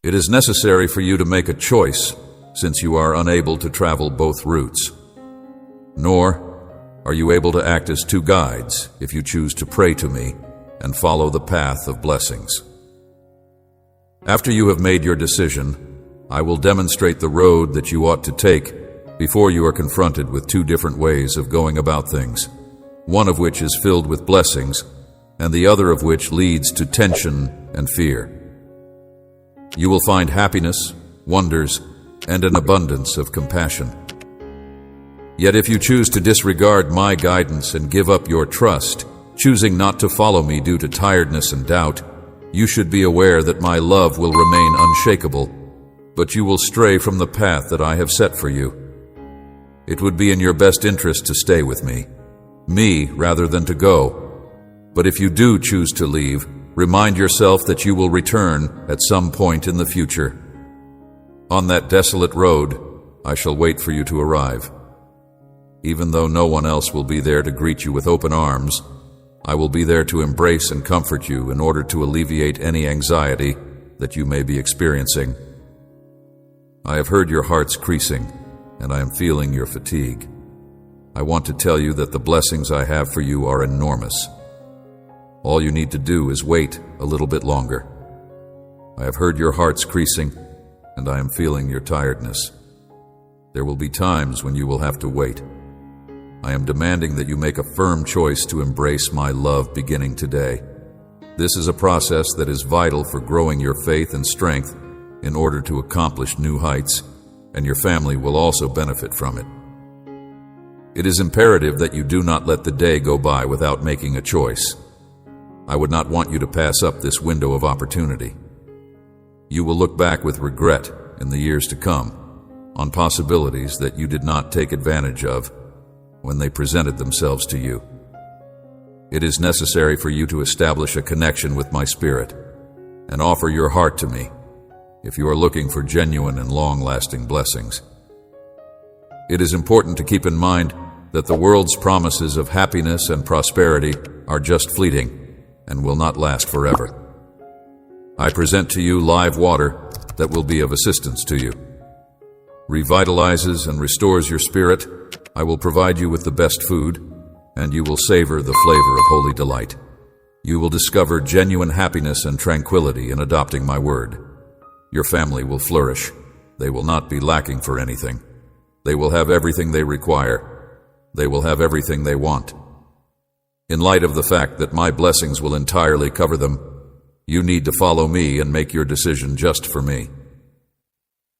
It is necessary for you to make a choice, since you are unable to travel both routes. Nor are you able to act as two guides if you choose to pray to me and follow the path of blessings. After you have made your decision, I will demonstrate the road that you ought to take before you are confronted with two different ways of going about things, one of which is filled with blessings, and the other of which leads to tension and fear. You will find happiness, wonders, and an abundance of compassion. Yet if you choose to disregard my guidance and give up your trust, choosing not to follow me due to tiredness and doubt, you should be aware that my love will remain unshakable, but you will stray from the path that I have set for you. It would be in your best interest to stay with me rather than to go. But if you do choose to leave, remind yourself that you will return at some point in the future. On that desolate road, I shall wait for you to arrive. Even though no one else will be there to greet you with open arms, I will be there to embrace and comfort you in order to alleviate any anxiety that you may be experiencing. I have heard your hearts creasing, and I am feeling your fatigue. I want to tell you that the blessings I have for you are enormous. All you need to do is wait a little bit longer. I have heard your hearts creasing, and I am feeling your tiredness. There will be times when you will have to wait. I am demanding that you make a firm choice to embrace my love beginning today. This is a process that is vital for growing your faith and strength in order to accomplish new heights, and your family will also benefit from it. It is imperative that you do not let the day go by without making a choice. I would not want you to pass up this window of opportunity. You will look back with regret in the years to come on possibilities that you did not take advantage of when they presented themselves to you. It is necessary for you to establish a connection with my spirit and offer your heart to me if you are looking for genuine and long-lasting blessings. It is important to keep in mind that the world's promises of happiness and prosperity are just fleeting and will not last forever. I present to you live water that will be of assistance to you. Revitalizes and restores your spirit. I will provide you with the best food, and you will savor the flavor of holy delight. You will discover genuine happiness and tranquility in adopting my word. Your family will flourish. They will not be lacking for anything. They will have everything they require. They will have everything they want. In light of the fact that my blessings will entirely cover them, you need to follow me and make your decision just for me.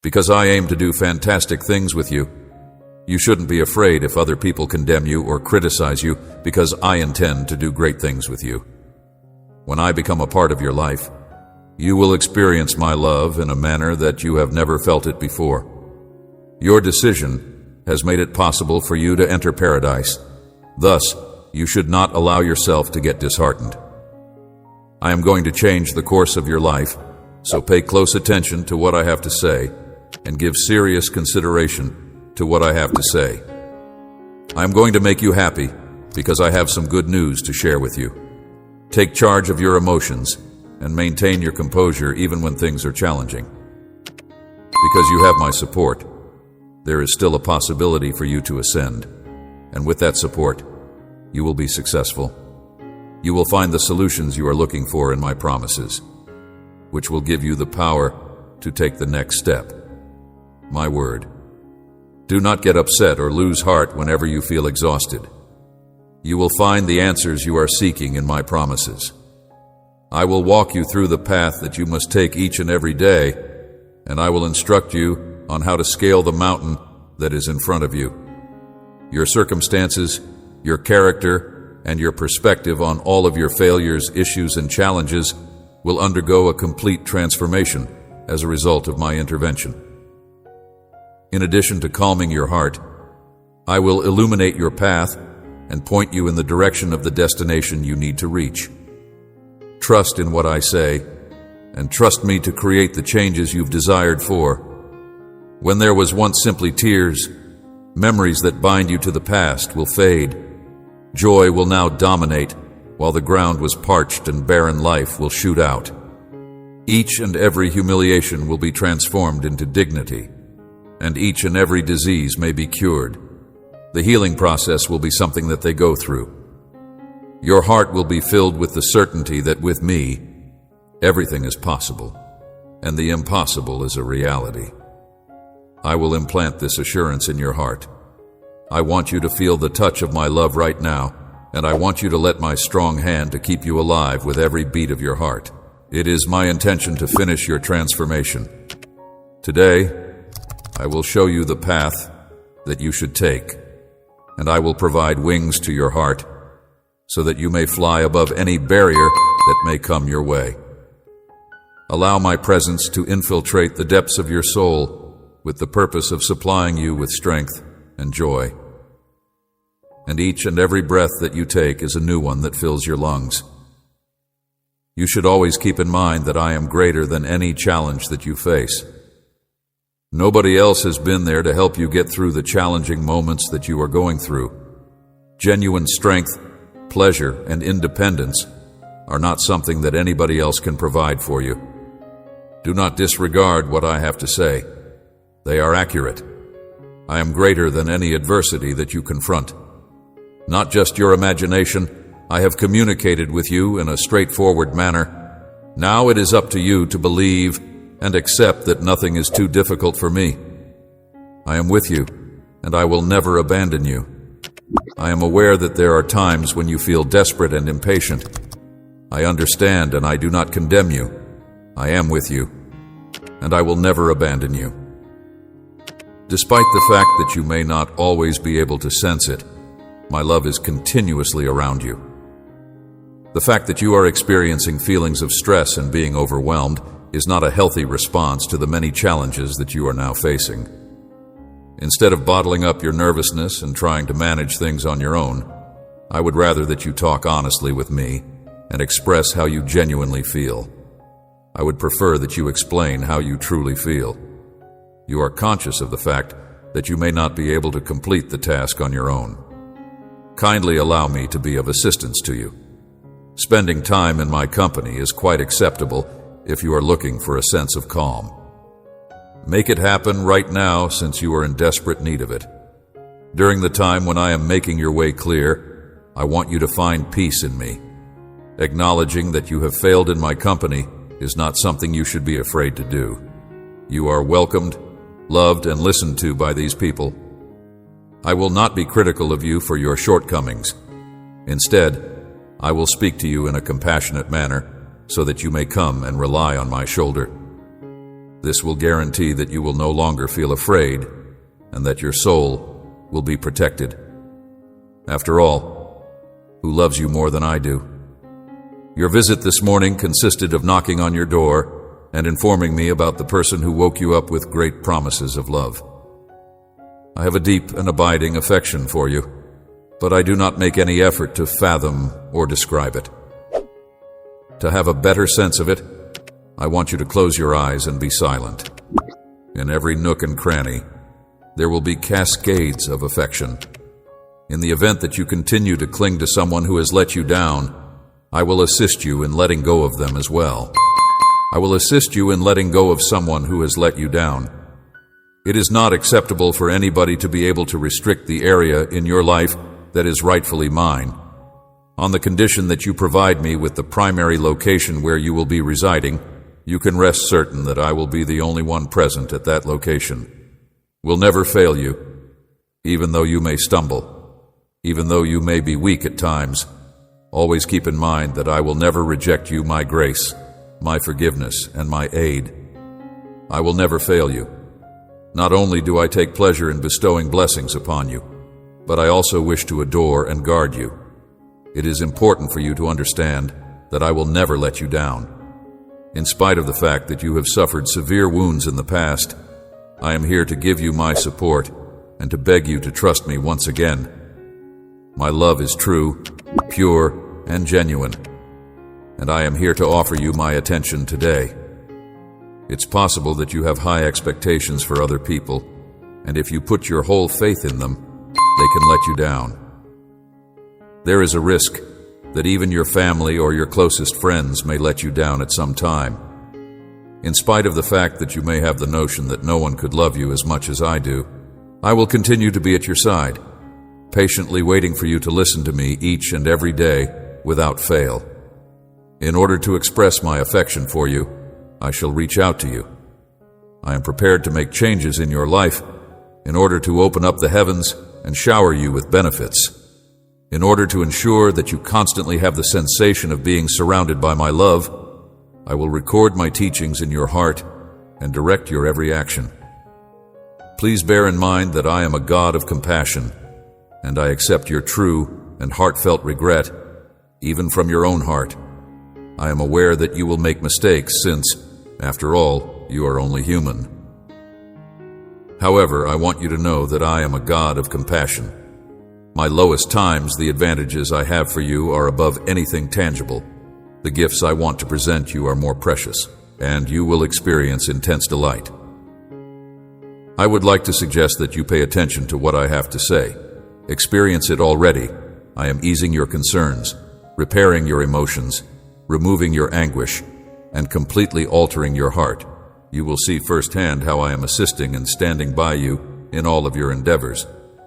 Because I aim to do fantastic things with you, you shouldn't be afraid if other people condemn you or criticize you, because I intend to do great things with you. When I become a part of your life, you will experience my love in a manner that you have never felt it before. Your decision has made it possible for you to enter paradise. Thus, you should not allow yourself to get disheartened. I am going to change the course of your life, so pay close attention to what I have to say and give serious consideration to what I have to say. I am going to make you happy because I have some good news to share with you. Take charge of your emotions and maintain your composure even when things are challenging. Because you have my support, there is still a possibility for you to ascend, and with that support, you will be successful. You will find the solutions you are looking for in my promises, which will give you the power to take the next step. My word. Do not get upset or lose heart whenever you feel exhausted. You will find the answers you are seeking in my promises. I will walk you through the path that you must take each and every day, and I will instruct you on how to scale the mountain that is in front of you. Your circumstances, your character, and your perspective on all of your failures, issues, and challenges will undergo a complete transformation as a result of my intervention. In addition to calming your heart, I will illuminate your path and point you in the direction of the destination you need to reach. Trust in what I say, and trust me to create the changes you've desired for. When there was once simply tears, memories that bind you to the past will fade. Joy will now dominate, while the ground was parched and barren life will shoot out. Each and every humiliation will be transformed into dignity, and each and every disease may be cured. The healing process will be something that they go through. Your heart will be filled with the certainty that with me, everything is possible, and the impossible is a reality. I will implant this assurance in your heart. I want you to feel the touch of my love right now, and I want you to let my strong hand to keep you alive with every beat of your heart. It is my intention to finish your transformation. Today, I will show you the path that you should take, and I will provide wings to your heart so that you may fly above any barrier that may come your way. Allow my presence to infiltrate the depths of your soul with the purpose of supplying you with strength and joy. And each and every breath that you take is a new one that fills your lungs. You should always keep in mind that I am greater than any challenge that you face. Nobody else has been there to help you get through the challenging moments that you are going through. Genuine strength, pleasure, and independence are not something that anybody else can provide for you. Do not disregard what I have to say. They are accurate. I am greater than any adversity that you confront. Not just your imagination, I have communicated with you in a straightforward manner. Now it is up to you to believe and accept that nothing is too difficult for me. I am with you, and I will never abandon you. I am aware that there are times when you feel desperate and impatient. I understand, and I do not condemn you. I am with you, and I will never abandon you. Despite the fact that you may not always be able to sense it, my love is continuously around you. The fact that you are experiencing feelings of stress and being overwhelmed is not a healthy response to the many challenges that you are now facing. Instead of bottling up your nervousness and trying to manage things on your own, I would rather that you talk honestly with me and express how you genuinely feel. I would prefer that you explain how you truly feel. You are conscious of the fact that you may not be able to complete the task on your own. Kindly allow me to be of assistance to you. Spending time in my company is quite acceptable if you are looking for a sense of calm. Make it happen right now since you are in desperate need of it. During the time when I am making your way clear, I want you to find peace in me. Acknowledging that you have failed in my company is not something you should be afraid to do. You are welcomed, loved, and listened to by these people. I will not be critical of you for your shortcomings. Instead, I will speak to you in a compassionate manner so that you may come and rely on my shoulder. This will guarantee that you will no longer feel afraid and that your soul will be protected. After all, who loves you more than I do? Your visit this morning consisted of knocking on your door and informing me about the person who woke you up with great promises of love. I have a deep and abiding affection for you, but I do not make any effort to fathom or describe it. To have a better sense of it, I want you to close your eyes and be silent. In every nook and cranny, there will be cascades of affection. In the event that you continue to cling to someone who has let you down, I will assist you in letting go of them as well. I will assist you in letting go of someone who has let you down. It is not acceptable for anybody to be able to restrict the area in your life that is rightfully mine. On the condition that you provide me with the primary location where you will be residing, you can rest certain that I will be the only one present at that location. Will never fail you, even though you may stumble, even though you may be weak at times. Always keep in mind that I will never reject you my grace, my forgiveness, and my aid. I will never fail you. Not only do I take pleasure in bestowing blessings upon you, but I also wish to adore and guard you. It is important for you to understand that I will never let you down. In spite of the fact that you have suffered severe wounds in the past, I am here to give you my support and to beg you to trust me once again. My love is true, pure, and genuine, and I am here to offer you my attention today. It's possible that you have high expectations for other people, and if you put your whole faith in them, they can let you down. There is a risk that even your family or your closest friends may let you down at some time. in spite of the fact that you may have the notion that no one could love you as much as I do, I will continue to be at your side, patiently waiting for you to listen to me each and every day without fail. In order to express my affection for you, I shall reach out to you. I am prepared to make changes in your life in order to open up the heavens and shower you with benefits. In order to ensure that you constantly have the sensation of being surrounded by my love, I will record my teachings in your heart and direct your every action. Please bear in mind that I am a God of compassion, and I accept your true and heartfelt regret, even from your own heart. I am aware that you will make mistakes since, after all, you are only human. However, I want you to know that I am a God of compassion. My lowest times, the advantages I have for you are above anything tangible. The gifts I want to present you are more precious, and you will experience intense delight. I would like to suggest that you pay attention to what I have to say. Experience it already. I am easing your concerns, repairing your emotions, removing your anguish, and completely altering your heart. You will see firsthand how I am assisting and standing by you in all of your endeavors.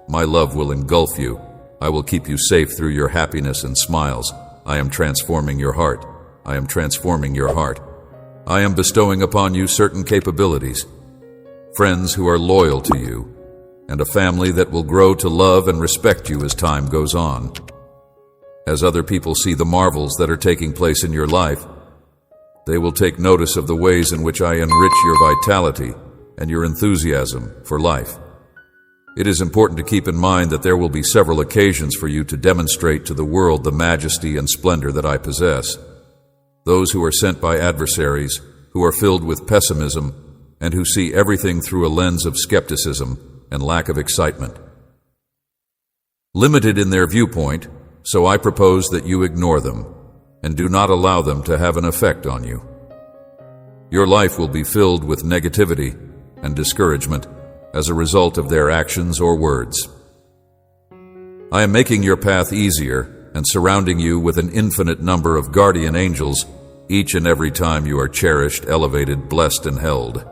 My love will engulf you. I will keep you safe through your happiness and smiles. I am transforming your heart. I am transforming your heart. I am bestowing upon you certain capabilities, friends who are loyal to you, and a family that will grow to love and respect you as time goes on. As other people see the marvels that are taking place in your life, they will take notice of the ways in which I enrich your vitality and your enthusiasm for life. It is important to keep in mind that there will be several occasions for you to demonstrate to the world the majesty and splendor that I possess. Those who are sent by adversaries, who are filled with pessimism, and who see everything through a lens of skepticism and lack of excitement. Limited in their viewpoint, so I propose that you ignore them and do not allow them to have an effect on you. Your life will be filled with negativity and discouragement as a result of their actions or words. I am making your path easier and surrounding you with an infinite number of guardian angels each and every time you are cherished, elevated, blessed, and held.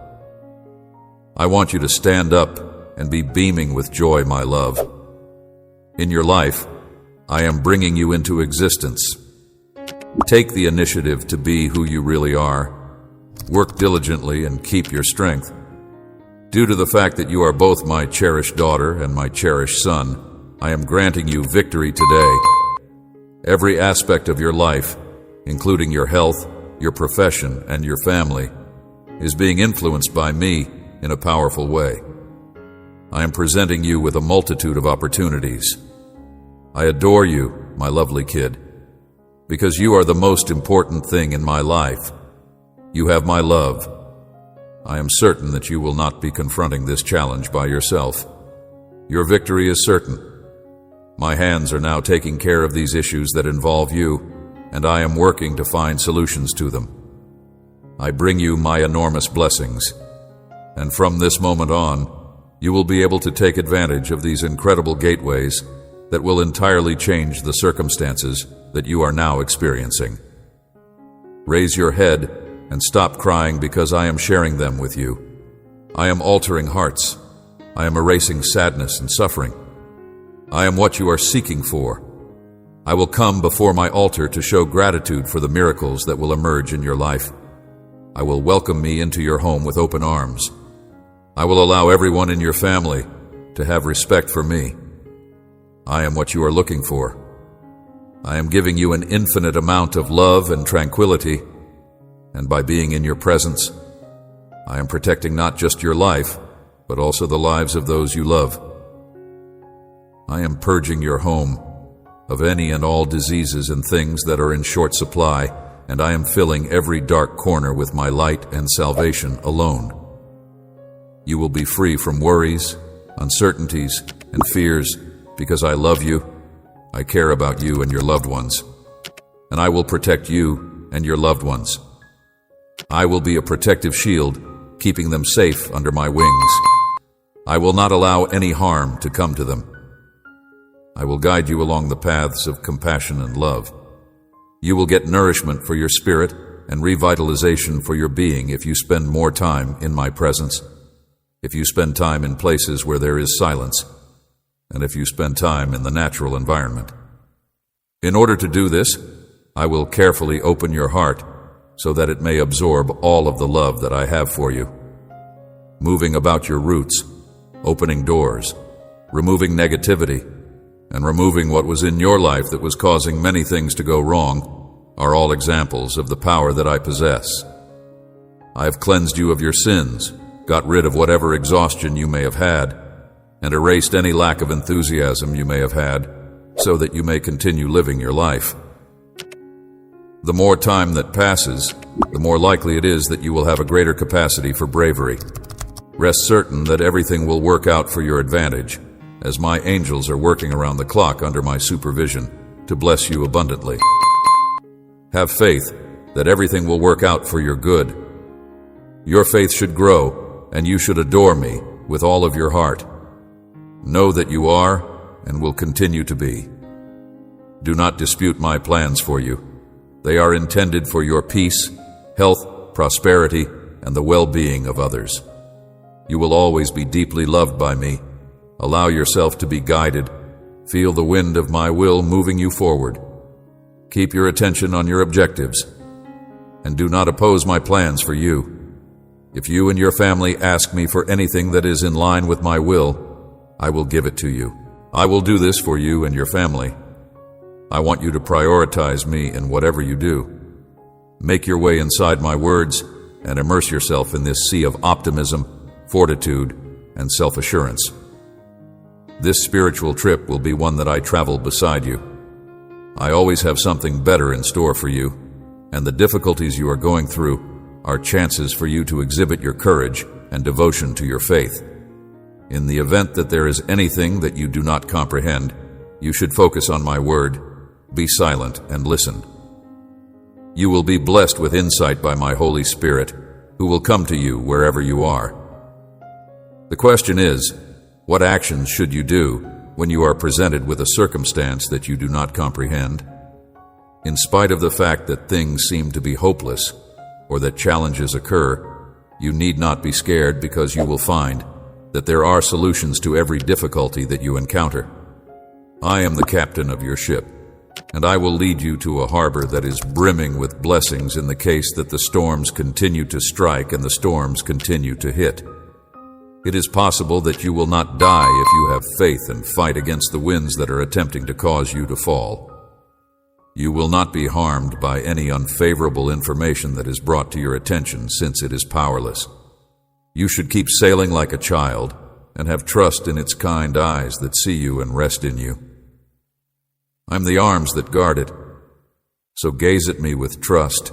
I want you to stand up and be beaming with joy, my love. In your life, I am bringing you into existence. Take the initiative to be who you really are. Work diligently and keep your strength. Due to the fact that you are both my cherished daughter and my cherished son, I am granting you victory today. Every aspect of your life, including your health, your profession, and your family, is being influenced by me in a powerful way. I am presenting you with a multitude of opportunities. I adore you, my lovely kid, because you are the most important thing in my life. You have my love. I am certain that you will not be confronting this challenge by yourself. Your victory is certain. My hands are now taking care of these issues that involve you, and I am working to find solutions to them. I bring you my enormous blessings, and from this moment on, you will be able to take advantage of these incredible gateways that will entirely change the circumstances that you are now experiencing. Raise your head and stop crying because I am sharing them with you. I am altering hearts. I am erasing sadness and suffering. I am what you are seeking for. I will come before my altar to show gratitude for the miracles that will emerge in your life. I will welcome me into your home with open arms. I will allow everyone in your family to have respect for me. I am what you are looking for. I am giving you an infinite amount of love and tranquility, and by being in your presence, I am protecting not just your life, but also the lives of those you love. I am purging your home of any and all diseases and things that are in short supply, and I am filling every dark corner with my light and salvation alone. You will be free from worries, uncertainties, and fears, because I love you, I care about you and your loved ones, and I will protect you and your loved ones. I will be a protective shield, keeping them safe under my wings. I will not allow any harm to come to them. I will guide you along the paths of compassion and love. You will get nourishment for your spirit and revitalization for your being if you spend more time in my presence, if you spend time in places where there is silence, and if you spend time in the natural environment. In order to do this, I will carefully open your heart so that it may absorb all of the love that I have for you. Moving about your roots, opening doors, removing negativity, and removing what was in your life that was causing many things to go wrong are all examples of the power that I possess. I have cleansed you of your sins, got rid of whatever exhaustion you may have had, and erased any lack of enthusiasm you may have had, so that you may continue living your life. The more time that passes, the more likely it is that you will have a greater capacity for bravery. Rest certain that everything will work out for your advantage, as my angels are working around the clock under my supervision to bless you abundantly. Have faith that everything will work out for your good. Your faith should grow, and you should adore me with all of your heart. Know that you are and will continue to be. Do not dispute my plans for you. They are intended for your peace, health, prosperity, and the well-being of others. You will always be deeply loved by me. Allow yourself to be guided. Feel the wind of my will moving you forward. Keep your attention on your objectives, and do not oppose my plans for you. If you and your family ask me for anything that is in line with my will, I will give it to you. I will do this for you and your family. I want you to prioritize me in whatever you do. Make your way inside my words and immerse yourself in this sea of optimism, fortitude, and self-assurance. This spiritual trip will be one that I travel beside you. I always have something better in store for you, and the difficulties you are going through are chances for you to exhibit your courage and devotion to your faith. In the event that there is anything that you do not comprehend, you should focus on my word, be silent, and listen. You will be blessed with insight by my Holy Spirit, who will come to you wherever you are. The question is, what actions should you do when you are presented with a circumstance that you do not comprehend? In spite of the fact that things seem to be hopeless or that challenges occur, you need not be scared, because you will find that there are solutions to every difficulty that you encounter. I am the captain of your ship, and I will lead you to a harbor that is brimming with blessings in the case that the storms continue to strike and the storms continue to hit. It is possible that you will not die if you have faith and fight against the winds that are attempting to cause you to fall. You will not be harmed by any unfavorable information that is brought to your attention, since it is powerless. You should keep sailing like a child and have trust in its kind eyes that see you and rest in you. I'm the arms that guard it, so gaze at me with trust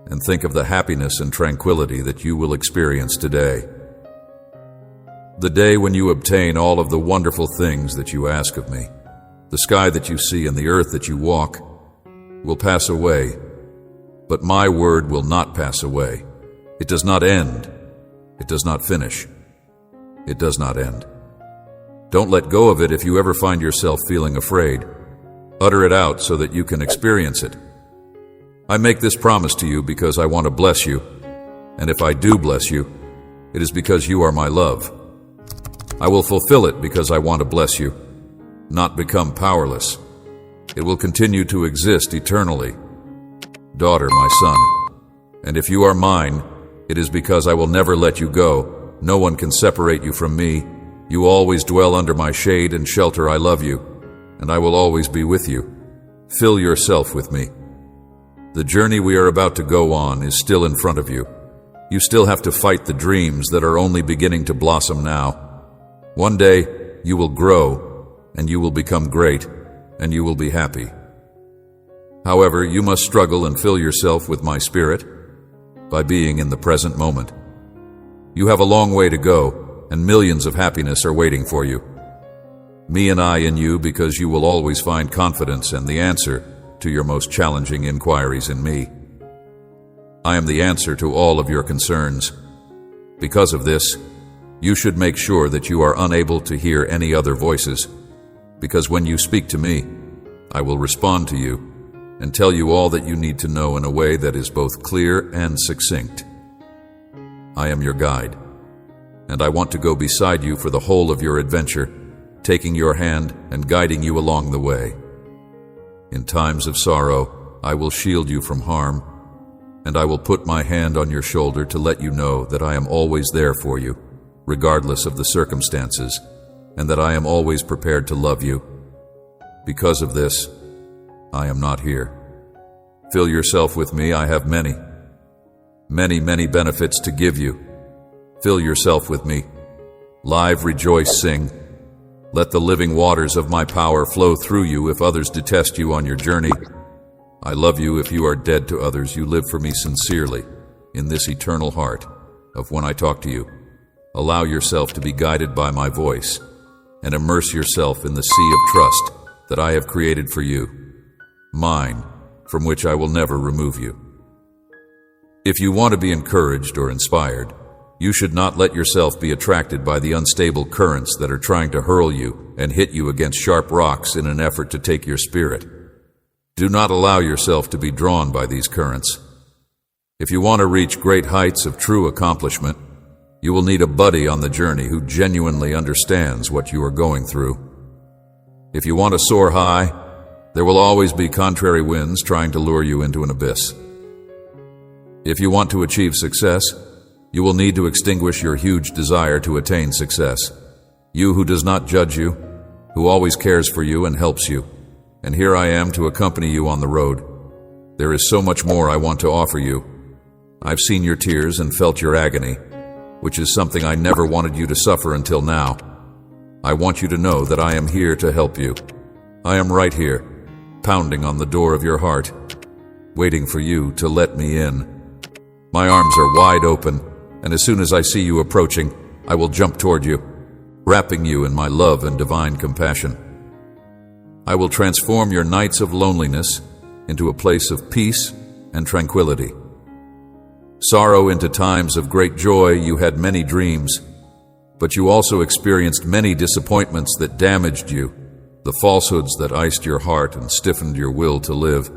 and think of the happiness and tranquility that you will experience today. The day when you obtain all of the wonderful things that you ask of me, the sky that you see and the earth that you walk, will pass away, but my word will not pass away. It does not end. It does not finish. It does not end. Don't let go of it if you ever find yourself feeling afraid. Utter it out so that you can experience it. I make this promise to you because I want to bless you, and if I do bless you, it is because you are my love. I will fulfill it because I want to bless you, not become powerless. It will continue to exist eternally. Daughter, my son, and if you are mine, it is because I will never let you go. No one can separate you from me. You always dwell under my shade and shelter. I love you, and I will always be with you. Fill yourself with me. The journey we are about to go on is still in front of you. You still have to fight the dreams that are only beginning to blossom now. One day, you will grow, and you will become great, and you will be happy. However, you must struggle and fill yourself with my spirit by being in the present moment. You have a long way to go, and millions of happiness are waiting for you. Me and I in you, because you will always find confidence and the answer to your most challenging inquiries in me. I am the answer to all of your concerns. Because of this, you should make sure that you are unable to hear any other voices, because when you speak to me, I will respond to you, and tell you all that you need to know in a way that is both clear and succinct. I am your guide, and I want to go beside you for the whole of your adventure, taking your hand and guiding you along the way. In times of sorrow, I will shield you from harm, and I will put my hand on your shoulder to let you know that I am always there for you, regardless of the circumstances, and that I am always prepared to love you. Because of this, I am not here. Fill yourself with me. I have many benefits to give you. Fill yourself with me. Live, rejoice, sing. Let the living waters of my power flow through you if others detest you on your journey. I love you if you are dead to others. You live for me sincerely in this eternal heart of when I talk to you. Allow yourself to be guided by my voice and immerse yourself in the sea of trust that I have created for you, mine, from which I will never remove you. If you want to be encouraged or inspired, you should not let yourself be attracted by the unstable currents that are trying to hurl you and hit you against sharp rocks in an effort to take your spirit. Do not allow yourself to be drawn by these currents. If you want to reach great heights of true accomplishment, you will need a buddy on the journey who genuinely understands what you are going through. If you want to soar high, there will always be contrary winds trying to lure you into an abyss. If you want to achieve success, you will need to extinguish your huge desire to attain success. You who does not judge you, who always cares for you and helps you. And here I am to accompany you on the road. There is so much more I want to offer you. I've seen your tears and felt your agony, which is something I never wanted you to suffer until now. I want you to know that I am here to help you. I am right here, pounding on the door of your heart, waiting for you to let me in. My arms are wide open, and as soon as I see you approaching, I will jump toward you, wrapping you in my love and divine compassion. I will transform your nights of loneliness into a place of peace and tranquility. Sorrow into times of great joy. You had many dreams, but you also experienced many disappointments that damaged you, the falsehoods that iced your heart and stiffened your will to live.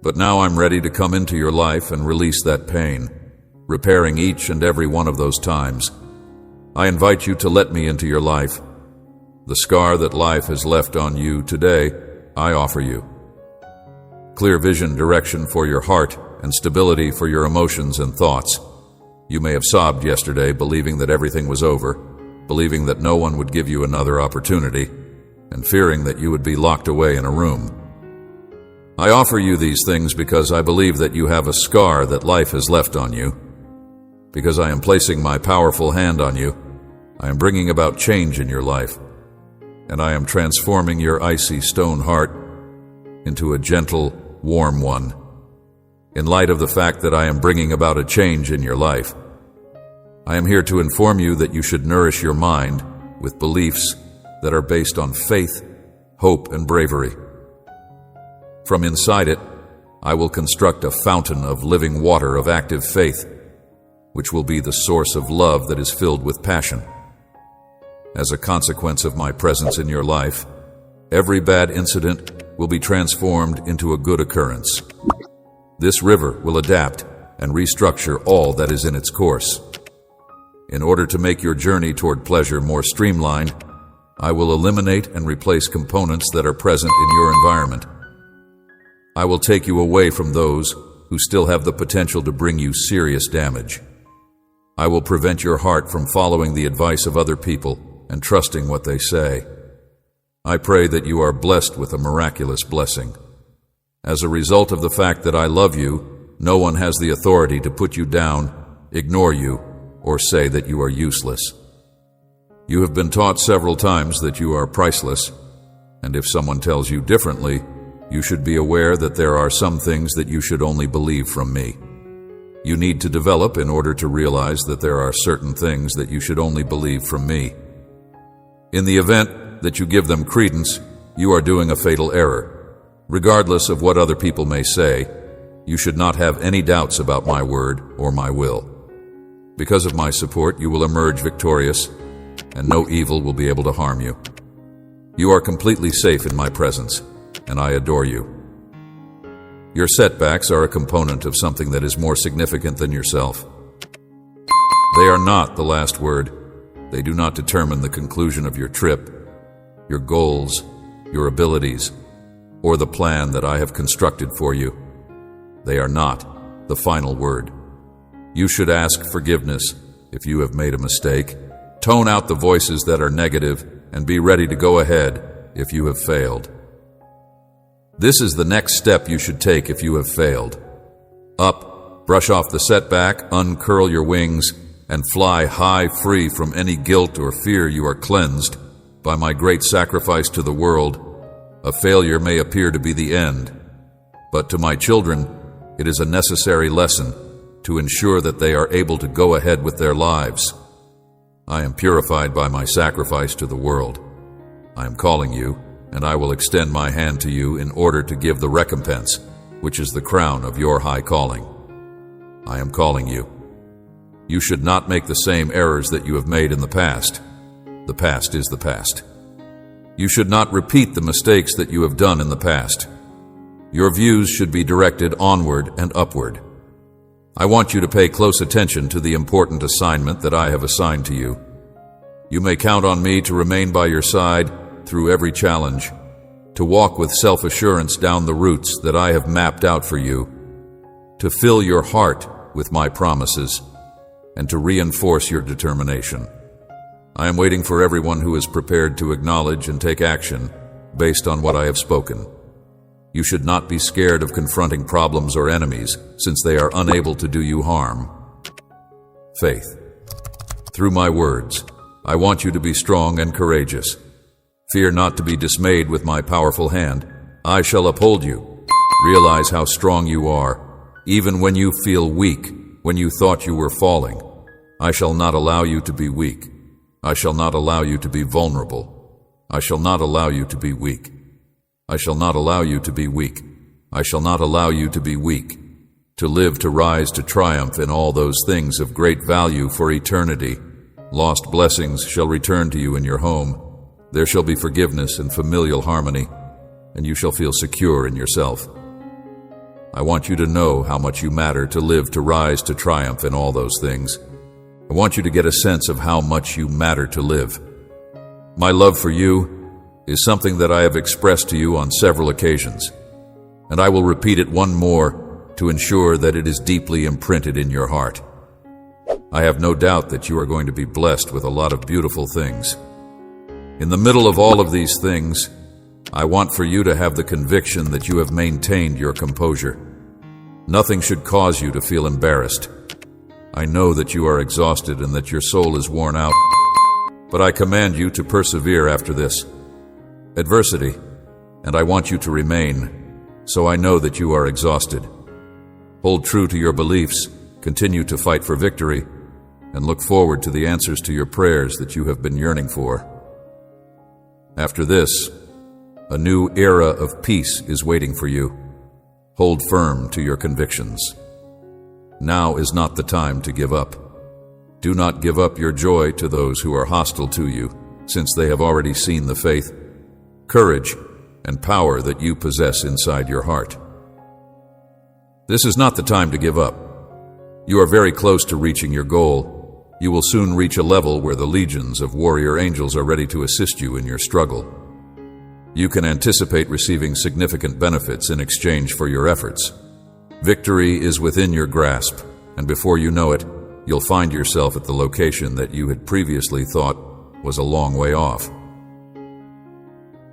But now I'm ready to come into your life and release that pain, repairing each and every one of those times. I invite you to let me into your life. The scar that life has left on you today, I offer you. Clear vision, direction for your heart, and stability for your emotions and thoughts. You may have sobbed yesterday, believing that everything was over, believing that no one would give you another opportunity, and fearing that you would be locked away in a room. I offer you these things because I believe that you have a scar that life has left on you. Because I am placing my powerful hand on you, I am bringing about change in your life, and I am transforming your icy stone heart into a gentle, warm one. In light of the fact that I am bringing about a change in your life, I am here to inform you that you should nourish your mind with beliefs that are based on faith, hope, and bravery. From inside it, I will construct a fountain of living water of active faith, which will be the source of love that is filled with passion. As a consequence of my presence in your life, every bad incident will be transformed into a good occurrence. This river will adapt and restructure all that is in its course. In order to make your journey toward pleasure more streamlined, I will eliminate and replace components that are present in your environment. I will take you away from those who still have the potential to bring you serious damage. I will prevent your heart from following the advice of other people and trusting what they say. I pray that you are blessed with a miraculous blessing. As a result of the fact that I love you, no one has the authority to put you down, ignore you, or say that you are useless. You have been taught several times that you are priceless, and if someone tells you differently, you should be aware that there are some things that you should only believe from me. You need to develop in order to realize that there are certain things that you should only believe from me. In the event that you give them credence, you are doing a fatal error. Regardless of what other people may say, you should not have any doubts about my word or my will. Because of my support, you will emerge victorious, and no evil will be able to harm you. You are completely safe in my presence, and I adore you. Your setbacks are a component of something that is more significant than yourself. They are not the last word. They do not determine the conclusion of your trip, your goals, your abilities, or the plan that I have constructed for you. They are not the final word. You should ask forgiveness if you have made a mistake. Tone out the voices that are negative and be ready to go ahead if you have failed. This is the next step you should take if you have failed. Up, brush off the setback, uncurl your wings, and fly high, free from any guilt or fear. You are cleansed by my great sacrifice to the world. A failure may appear to be the end, but to my children, it is a necessary lesson to ensure that they are able to go ahead with their lives. I am purified by my sacrifice to the world. I am calling you, and I will extend my hand to you in order to give the recompense, which is the crown of your high calling. I am calling you. You should not make the same errors that you have made in the past. The past is the past. You should not repeat the mistakes that you have done in the past. Your views should be directed onward and upward. I want you to pay close attention to the important assignment that I have assigned to you. You may count on me to remain by your side through every challenge, to walk with self-assurance down the routes that I have mapped out for you, to fill your heart with my promises, and to reinforce your determination. I am waiting for everyone who is prepared to acknowledge and take action based on what I have spoken. You should not be scared of confronting problems or enemies, since they are unable to do you harm. Faith. Through my words, I want you to be strong and courageous. Fear not to be dismayed with my powerful hand. I shall uphold you. Realize how strong you are, even when you feel weak, when you thought you were falling. I shall not allow you to be weak. I shall not allow you to be vulnerable. I shall not allow you to be weak. I shall not allow you to be weak. I shall not allow you to be weak. To live, to rise, to triumph in all those things of great value for eternity. Lost blessings shall return to you in your home. There shall be forgiveness and familial harmony, and you shall feel secure in yourself. I want you to know how much you matter, to live, to rise, to triumph in all those things. I want you to get a sense of how much you matter to live. My love for you is something that I have expressed to you on several occasions, and I will repeat it one more to ensure that it is deeply imprinted in your heart. I have no doubt that you are going to be blessed with a lot of beautiful things. In the middle of all of these things, I want for you to have the conviction that you have maintained your composure. Nothing should cause you to feel embarrassed. I know that you are exhausted and that your soul is worn out, but I command you to persevere after this adversity, and I want you to remain, so I know that you are exhausted. Hold true to your beliefs, continue to fight for victory, and look forward to the answers to your prayers that you have been yearning for. After this, a new era of peace is waiting for you. Hold firm to your convictions. Now is not the time to give up. Do not give up your joy to those who are hostile to you, since they have already seen the faith, courage, and power that you possess inside your heart. This is not the time to give up. You are very close to reaching your goal. You will soon reach a level where the legions of warrior angels are ready to assist you in your struggle. You can anticipate receiving significant benefits in exchange for your efforts. Victory is within your grasp, and before you know it, you'll find yourself at the location that you had previously thought was a long way off.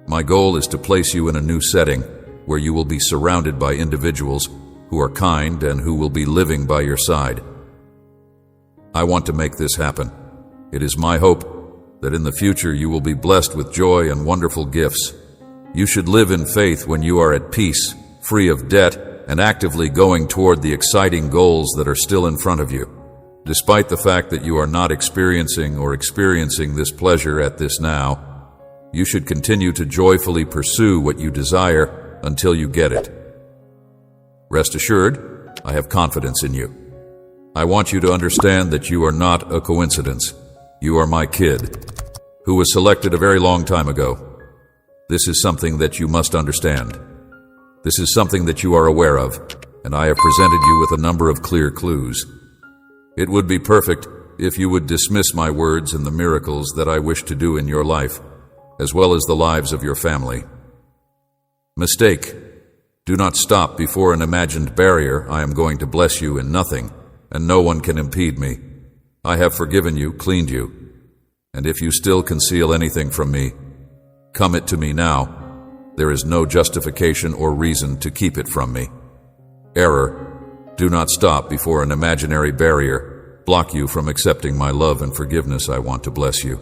My goal is to place you in a new setting where you will be surrounded by individuals who are kind and who will be living by your side. I want to make this happen. It is my hope that in the future you will be blessed with joy and wonderful gifts. You should live in faith when you are at peace, free of debt, and actively going toward the exciting goals that are still in front of you. Despite the fact that you are not experiencing this pleasure at this now, you should continue to joyfully pursue what you desire until you get it. Rest assured, I have confidence in you. I want you to understand that you are not a coincidence. You are my kid, who was selected a very long time ago. This is something that you must understand. This is something that you are aware of, and I have presented you with a number of clear clues. It would be perfect if you would dismiss my words and the miracles that I wish to do in your life, as well as the lives of your family. Mistake. Do not stop before an imagined barrier. I am going to bless you in nothing, and no one can impede me. I have forgiven you, cleaned you, and if you still conceal anything from me, come it to me now. There is no justification or reason to keep it from me. Error. Do not stop before an imaginary barrier block you from accepting my love and forgiveness. I want to bless you.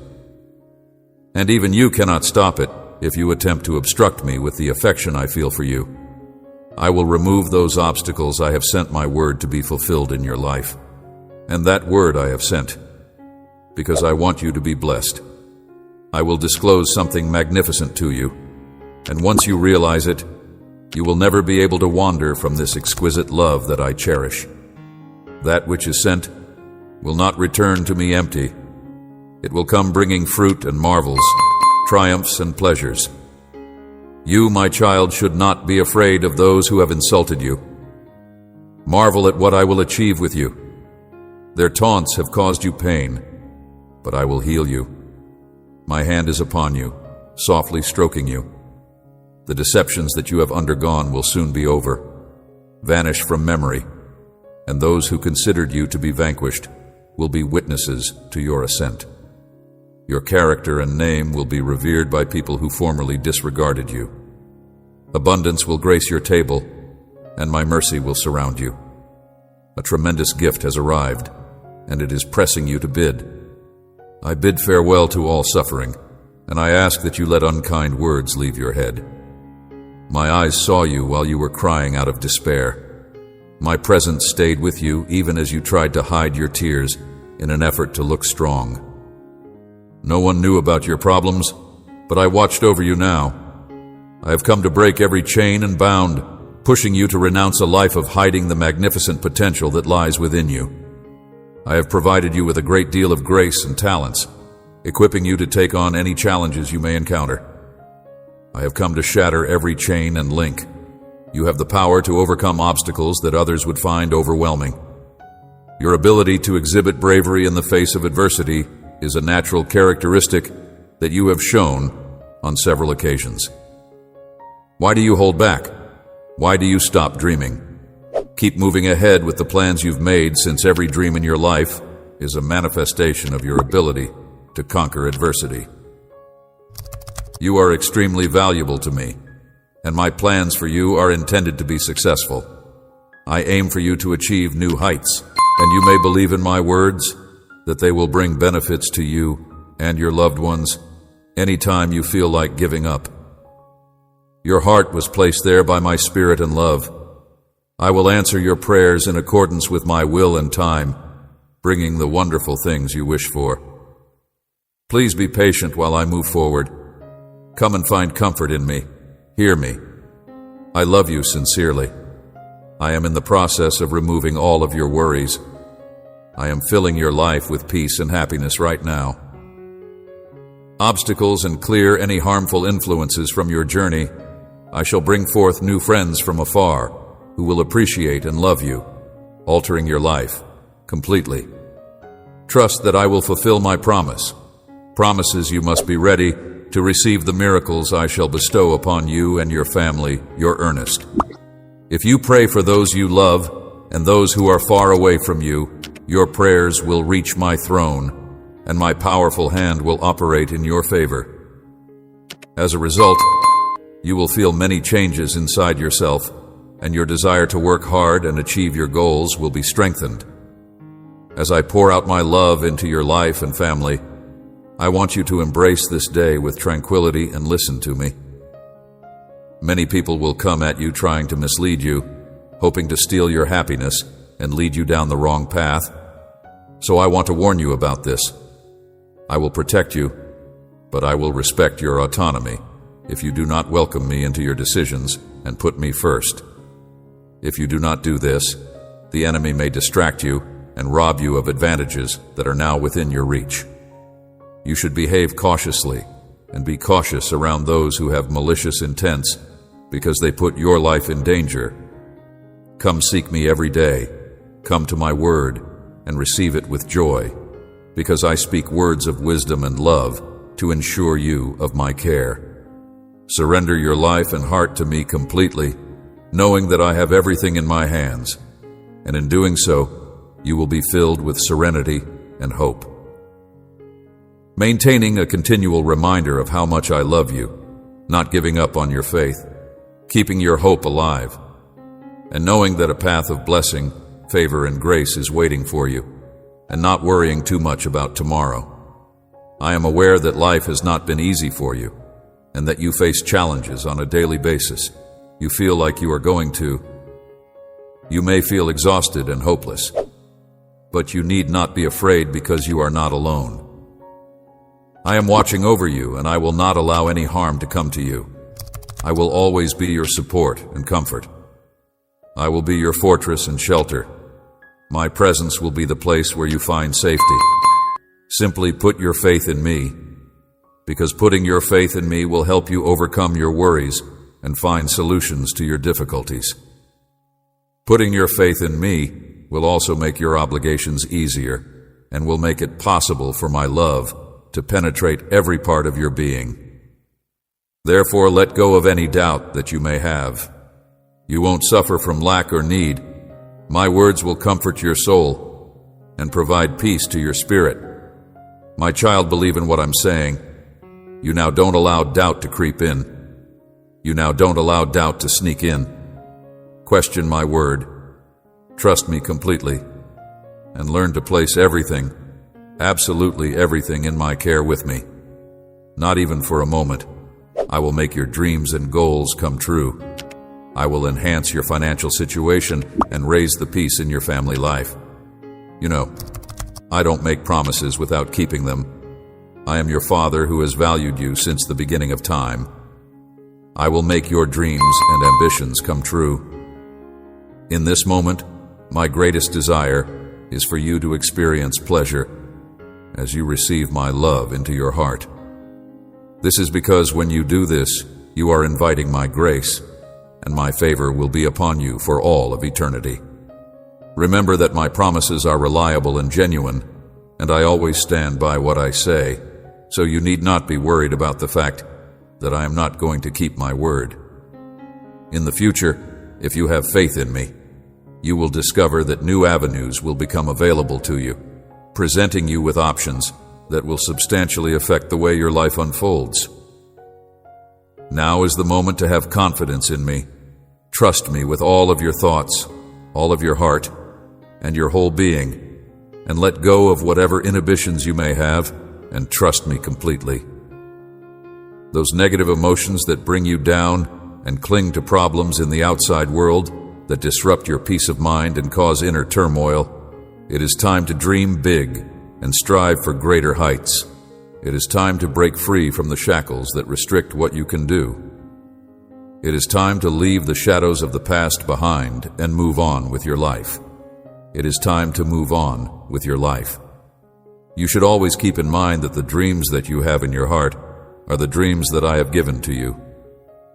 And even you cannot stop it if you attempt to obstruct me with the affection I feel for you. I will remove those obstacles. I have sent my word to be fulfilled in your life. And that word I have sent, because I want you to be blessed. I will disclose something magnificent to you, and once you realize it, you will never be able to wander from this exquisite love that I cherish. That which is sent will not return to me empty. It will come bringing fruit and marvels, triumphs and pleasures. You, my child, should not be afraid of those who have insulted you. Marvel at what I will achieve with you. Their taunts have caused you pain, but I will heal you. My hand is upon you, softly stroking you. The deceptions that you have undergone will soon be over, vanish from memory, and those who considered you to be vanquished will be witnesses to your ascent. Your character and name will be revered by people who formerly disregarded you. Abundance will grace your table, and my mercy will surround you. A tremendous gift has arrived, and it is pressing you to bid. I bid farewell to all suffering, and I ask that you let unkind words leave your head. My eyes saw you while you were crying out of despair. My presence stayed with you even as you tried to hide your tears in an effort to look strong. No one knew about your problems, but I watched over you now. I have come to break every chain and bound, pushing you to renounce a life of hiding the magnificent potential that lies within you. I have provided you with a great deal of grace and talents, equipping you to take on any challenges you may encounter. I have come to shatter every chain and link. You have the power to overcome obstacles that others would find overwhelming. Your ability to exhibit bravery in the face of adversity is a natural characteristic that you have shown on several occasions. Why do you hold back? Why do you stop dreaming? Keep moving ahead with the plans you've made, since every dream in your life is a manifestation of your ability to conquer adversity. You are extremely valuable to me, and my plans for you are intended to be successful. I aim for you to achieve new heights, and you may believe in my words that they will bring benefits to you and your loved ones anytime you feel like giving up. Your heart was placed there by my spirit and love. I will answer your prayers in accordance with my will and time, bringing the wonderful things you wish for. Please be patient while I move forward. Come and find comfort in me. Hear me. I love you sincerely. I am in the process of removing all of your worries. I am filling your life with peace and happiness right now. Obstacles and clear any harmful influences from your journey. I shall bring forth new friends from afar who will appreciate and love you, altering your life completely. Trust that I will fulfill my promise. Promises you must be ready to receive the miracles I shall bestow upon you and your family, your earnest. If you pray for those you love and those who are far away from you, your prayers will reach my throne, and my powerful hand will operate in your favor. As a result, you will feel many changes inside yourself, and your desire to work hard and achieve your goals will be strengthened. As I pour out my love into your life and family, I want you to embrace this day with tranquility and listen to me. Many people will come at you trying to mislead you, hoping to steal your happiness and lead you down the wrong path. So I want to warn you about this. I will protect you, but I will respect your autonomy if you do not welcome me into your decisions and put me first. If you do not do this, the enemy may distract you and rob you of advantages that are now within your reach. You should behave cautiously and be cautious around those who have malicious intents, because they put your life in danger. Come seek me every day. Come to my word and receive it with joy, because I speak words of wisdom and love to ensure you of my care. Surrender your life and heart to me completely, knowing that I have everything in my hands, and in doing so, you will be filled with serenity and hope. Maintaining a continual reminder of how much I love you, not giving up on your faith, keeping your hope alive, and knowing that a path of blessing, favor, and grace is waiting for you, and not worrying too much about tomorrow. I am aware that life has not been easy for you, and that you face challenges on a daily basis. You feel like you are going to. You may feel exhausted and hopeless, but you need not be afraid because you are not alone. I am watching over you, and I will not allow any harm to come to you. I will always be your support and comfort. I will be your fortress and shelter. My presence will be the place where you find safety. Simply put your faith in me, because putting your faith in me will help you overcome your worries and find solutions to your difficulties. Putting your faith in me will also make your obligations easier and will make it possible for my love to penetrate every part of your being. Therefore, let go of any doubt that you may have. You won't suffer from lack or need. My words will comfort your soul and provide peace to your spirit. My child, believe in what I'm saying. You now don't allow doubt to creep in. You now don't allow doubt to sneak in. Question my word. Trust me completely, and learn to place everything, absolutely everything, in my care with me. Not even for a moment. I will make your dreams and goals come true. I will enhance your financial situation and raise the peace in your family life. You know, I don't make promises without keeping them. I am your Father who has valued you since the beginning of time. I will make your dreams and ambitions come true. In this moment, my greatest desire is for you to experience pleasure as you receive my love into your heart. This is because when you do this, you are inviting my grace, and my favor will be upon you for all of eternity. Remember that my promises are reliable and genuine, and I always stand by what I say, so you need not be worried about the fact that I am not going to keep my word. In the future, if you have faith in me, you will discover that new avenues will become available to you, presenting you with options that will substantially affect the way your life unfolds. Now is the moment to have confidence in me. Trust me with all of your thoughts, all of your heart, and your whole being, and let go of whatever inhibitions you may have, and trust me completely. Those negative emotions that bring you down and cling to problems in the outside world that disrupt your peace of mind and cause inner turmoil, it is time to dream big and strive for greater heights. It is time to break free from the shackles that restrict what you can do. It is time to leave the shadows of the past behind and move on with your life. It is time to move on with your life. You should always keep in mind that the dreams that you have in your heart are the dreams that I have given to you,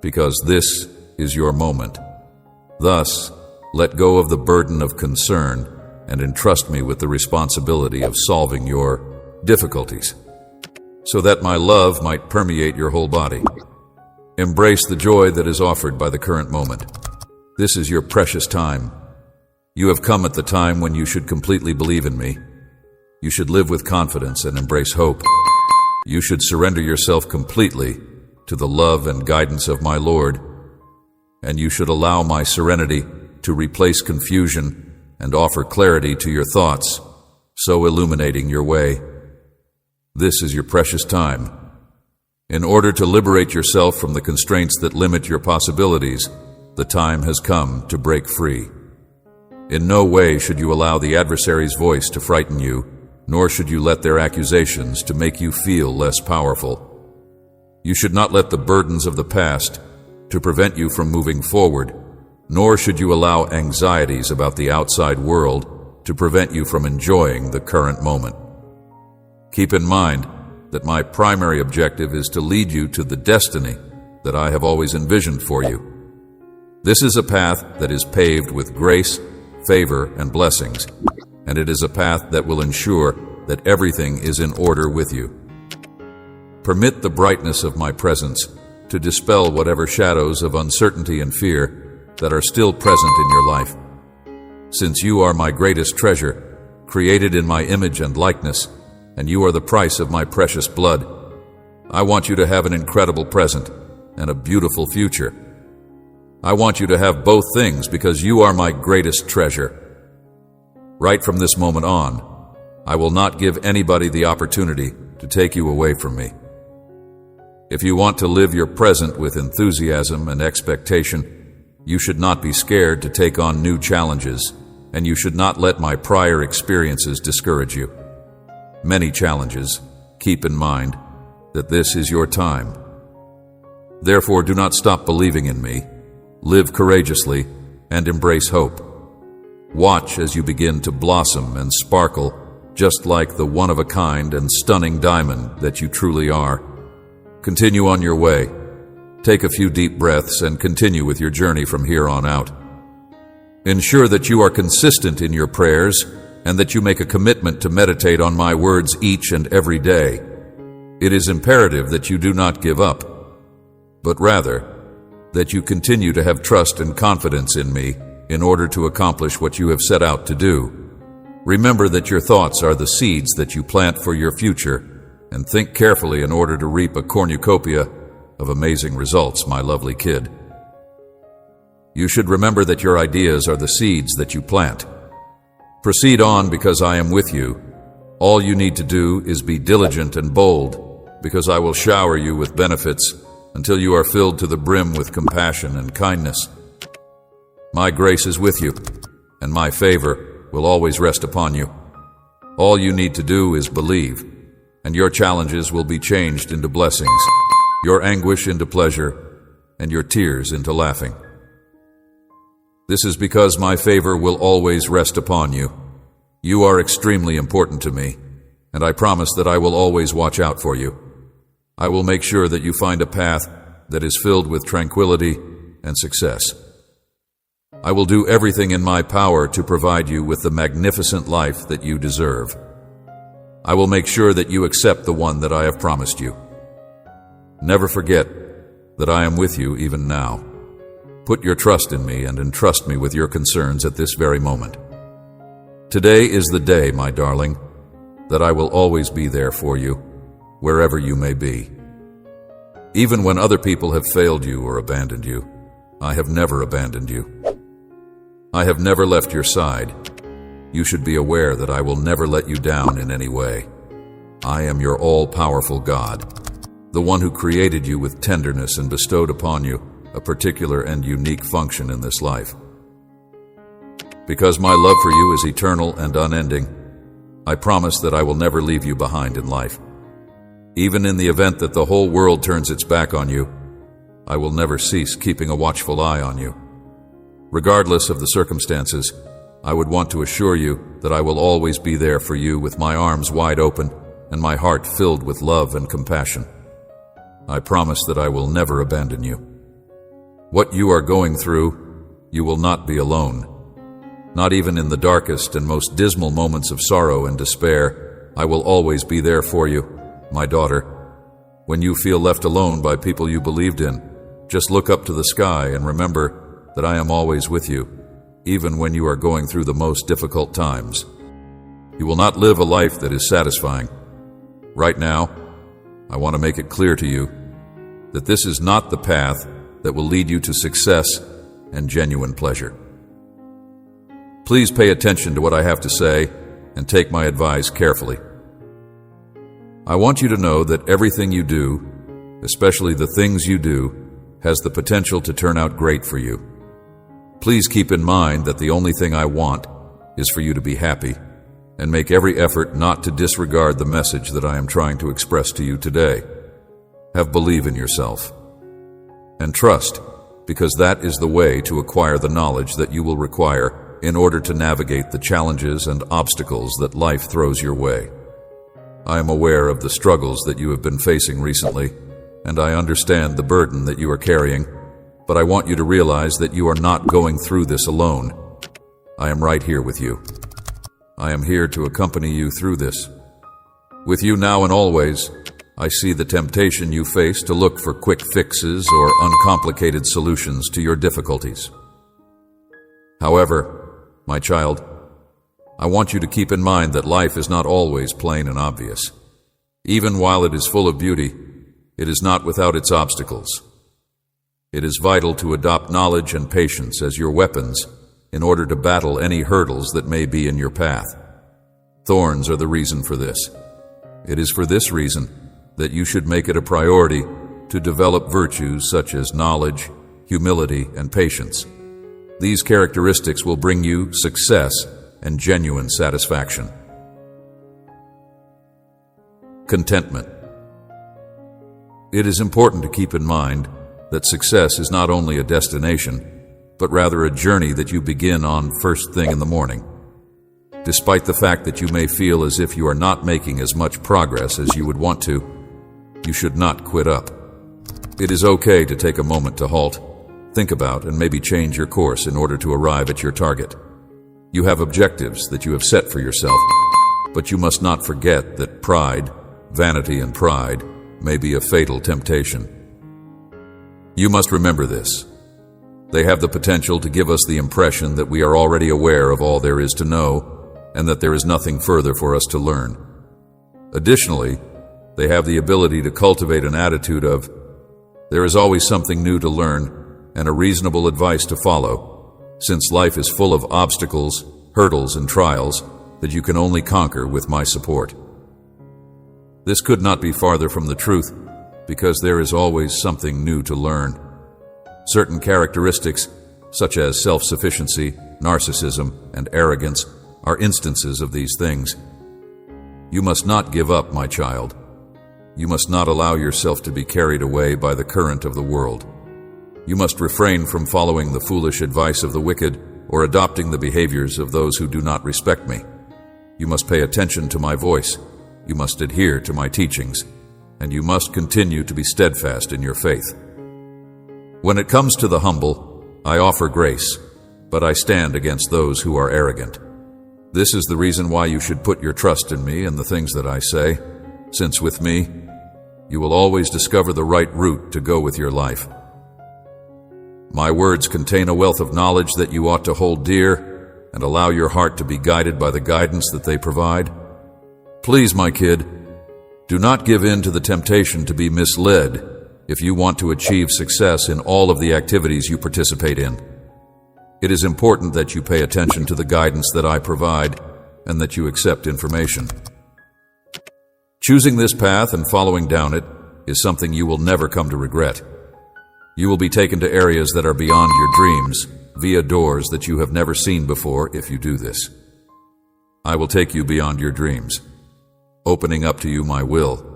because this is your moment. Thus, let go of the burden of concern and entrust me with the responsibility of solving your difficulties, so that my love might permeate your whole body. Embrace the joy that is offered by the current moment. This is your precious time. You have come at the time when you should completely believe in me. You should live with confidence and embrace hope. You should surrender yourself completely to the love and guidance of my Lord, and you should allow my serenity to replace confusion and offer clarity to your thoughts, so illuminating your way. This is your precious time. In order to liberate yourself from the constraints that limit your possibilities, the time has come to break free. In no way should you allow the adversary's voice to frighten you, nor should you let their accusations to make you feel less powerful. You should not let the burdens of the past to prevent you from moving forward, nor should you allow anxieties about the outside world to prevent you from enjoying the current moment. Keep in mind that my primary objective is to lead you to the destiny that I have always envisioned for you, This is a path that is paved with grace, favor, and blessings, and it is a path that will ensure that everything is in order with you. Permit the brightness of my presence to dispel whatever shadows of uncertainty and fear that are still present in your life. Since you are my greatest treasure, created in my image and likeness, and you are the price of my precious blood, I want you to have an incredible present and a beautiful future. I want you to have both things because you are my greatest treasure. Right from this moment on, I will not give anybody the opportunity to take you away from me. If you want to live your present with enthusiasm and expectation, you should not be scared to take on new challenges, and you should not let my prior experiences discourage you. Many challenges, keep in mind that this is your time. Therefore, do not stop believing in me. Live courageously and embrace hope. Watch as you begin to blossom and sparkle, just like the one-of-a-kind and stunning diamond that you truly are. Continue on your way. Take a few deep breaths and continue with your journey from here on out. Ensure that you are consistent in your prayers and that you make a commitment to meditate on my words each and every day. It is imperative that you do not give up, but rather that you continue to have trust and confidence in me in order to accomplish what you have set out to do. Remember that your thoughts are the seeds that you plant for your future, and think carefully in order to reap a cornucopia of amazing results, my lovely kid. You should remember that your ideas are the seeds that you plant. Proceed on because I am with you. All you need to do is be diligent and bold, because I will shower you with benefits until you are filled to the brim with compassion and kindness. My grace is with you, and my favor will always rest upon you. All you need to do is believe, and your challenges will be changed into blessings, your anguish into pleasure, and your tears into laughing. This is because my favor will always rest upon you. You are extremely important to me, and I promise that I will always watch out for you. I will make sure that you find a path that is filled with tranquility and success. I will do everything in my power to provide you with the magnificent life that you deserve. I will make sure that you accept the one that I have promised you. Never forget that I am with you even now. Put your trust in me and entrust me with your concerns at this very moment. Today is the day, my darling, that I will always be there for you, wherever you may be. Even when other people have failed you or abandoned you, I have never abandoned you. I have never left your side. You should be aware that I will never let you down in any way. I am your all-powerful God, the one who created you with tenderness and bestowed upon you a particular and unique function in this life. Because my love for you is eternal and unending, I promise that I will never leave you behind in life. Even in the event that the whole world turns its back on you, I will never cease keeping a watchful eye on you. Regardless of the circumstances, I would want to assure you that I will always be there for you with my arms wide open and my heart filled with love and compassion. I promise that I will never abandon you. What you are going through, you will not be alone. Not even in the darkest and most dismal moments of sorrow and despair, I will always be there for you, my daughter. When you feel left alone by people you believed in, just look up to the sky and remember that I am always with you, even when you are going through the most difficult times. You will not live a life that is satisfying. Right now, I want to make it clear to you that this is not the path that will lead you to success and genuine pleasure. Please pay attention to what I have to say and take my advice carefully. I want you to know that everything you do, especially the things you do, has the potential to turn out great for you. Please keep in mind that the only thing I want is for you to be happy, and make every effort not to disregard the message that I am trying to express to you today. Have belief in yourself. And trust, because that is the way to acquire the knowledge that you will require in order to navigate the challenges and obstacles that life throws your way. I am aware of the struggles that you have been facing recently, and I understand the burden that you are carrying, but I want you to realize that you are not going through this alone. I am right here with you. I am here to accompany you through this. With you now and always, I see the temptation you face to look for quick fixes or uncomplicated solutions to your difficulties. However, my child, I want you to keep in mind that life is not always plain and obvious. Even while it is full of beauty, it is not without its obstacles. It is vital to adopt knowledge and patience as your weapons in order to battle any hurdles that may be in your path. Thorns are the reason for this. It is for this reason that you should make it a priority to develop virtues such as knowledge, humility, and patience. These characteristics will bring you success and genuine satisfaction. Contentment. It is important to keep in mind that success is not only a destination, but rather a journey that you begin on first thing in the morning. Despite the fact that you may feel as if you are not making as much progress as you would want to, you should not quit up. It is okay to take a moment to halt, think about, and maybe change your course in order to arrive at your target. You have objectives that you have set for yourself, but you must not forget that pride, vanity, and pride may be a fatal temptation. You must remember this. They have the potential to give us the impression that we are already aware of all there is to know and that there is nothing further for us to learn. Additionally, they have the ability to cultivate an attitude of, there is always something new to learn and a reasonable advice to follow, since life is full of obstacles, hurdles, and trials that you can only conquer with my support. This could not be farther from the truth, because there is always something new to learn. Certain characteristics, such as self-sufficiency, narcissism, and arrogance, are instances of these things. You must not give up, my child. You must not allow yourself to be carried away by the current of the world. You must refrain from following the foolish advice of the wicked or adopting the behaviors of those who do not respect me. You must pay attention to my voice. You must adhere to my teachings, and you must continue to be steadfast in your faith. When it comes to the humble, I offer grace, but I stand against those who are arrogant. This is the reason why you should put your trust in me and the things that I say, since with me, you will always discover the right route to go with your life. My words contain a wealth of knowledge that you ought to hold dear and allow your heart to be guided by the guidance that they provide. Please, my kid, do not give in to the temptation to be misled if you want to achieve success in all of the activities you participate in. It is important that you pay attention to the guidance that I provide and that you accept information. Choosing this path and following down it is something you will never come to regret. You will be taken to areas that are beyond your dreams via doors that you have never seen before if you do this. I will take you beyond your dreams, opening up to you my will,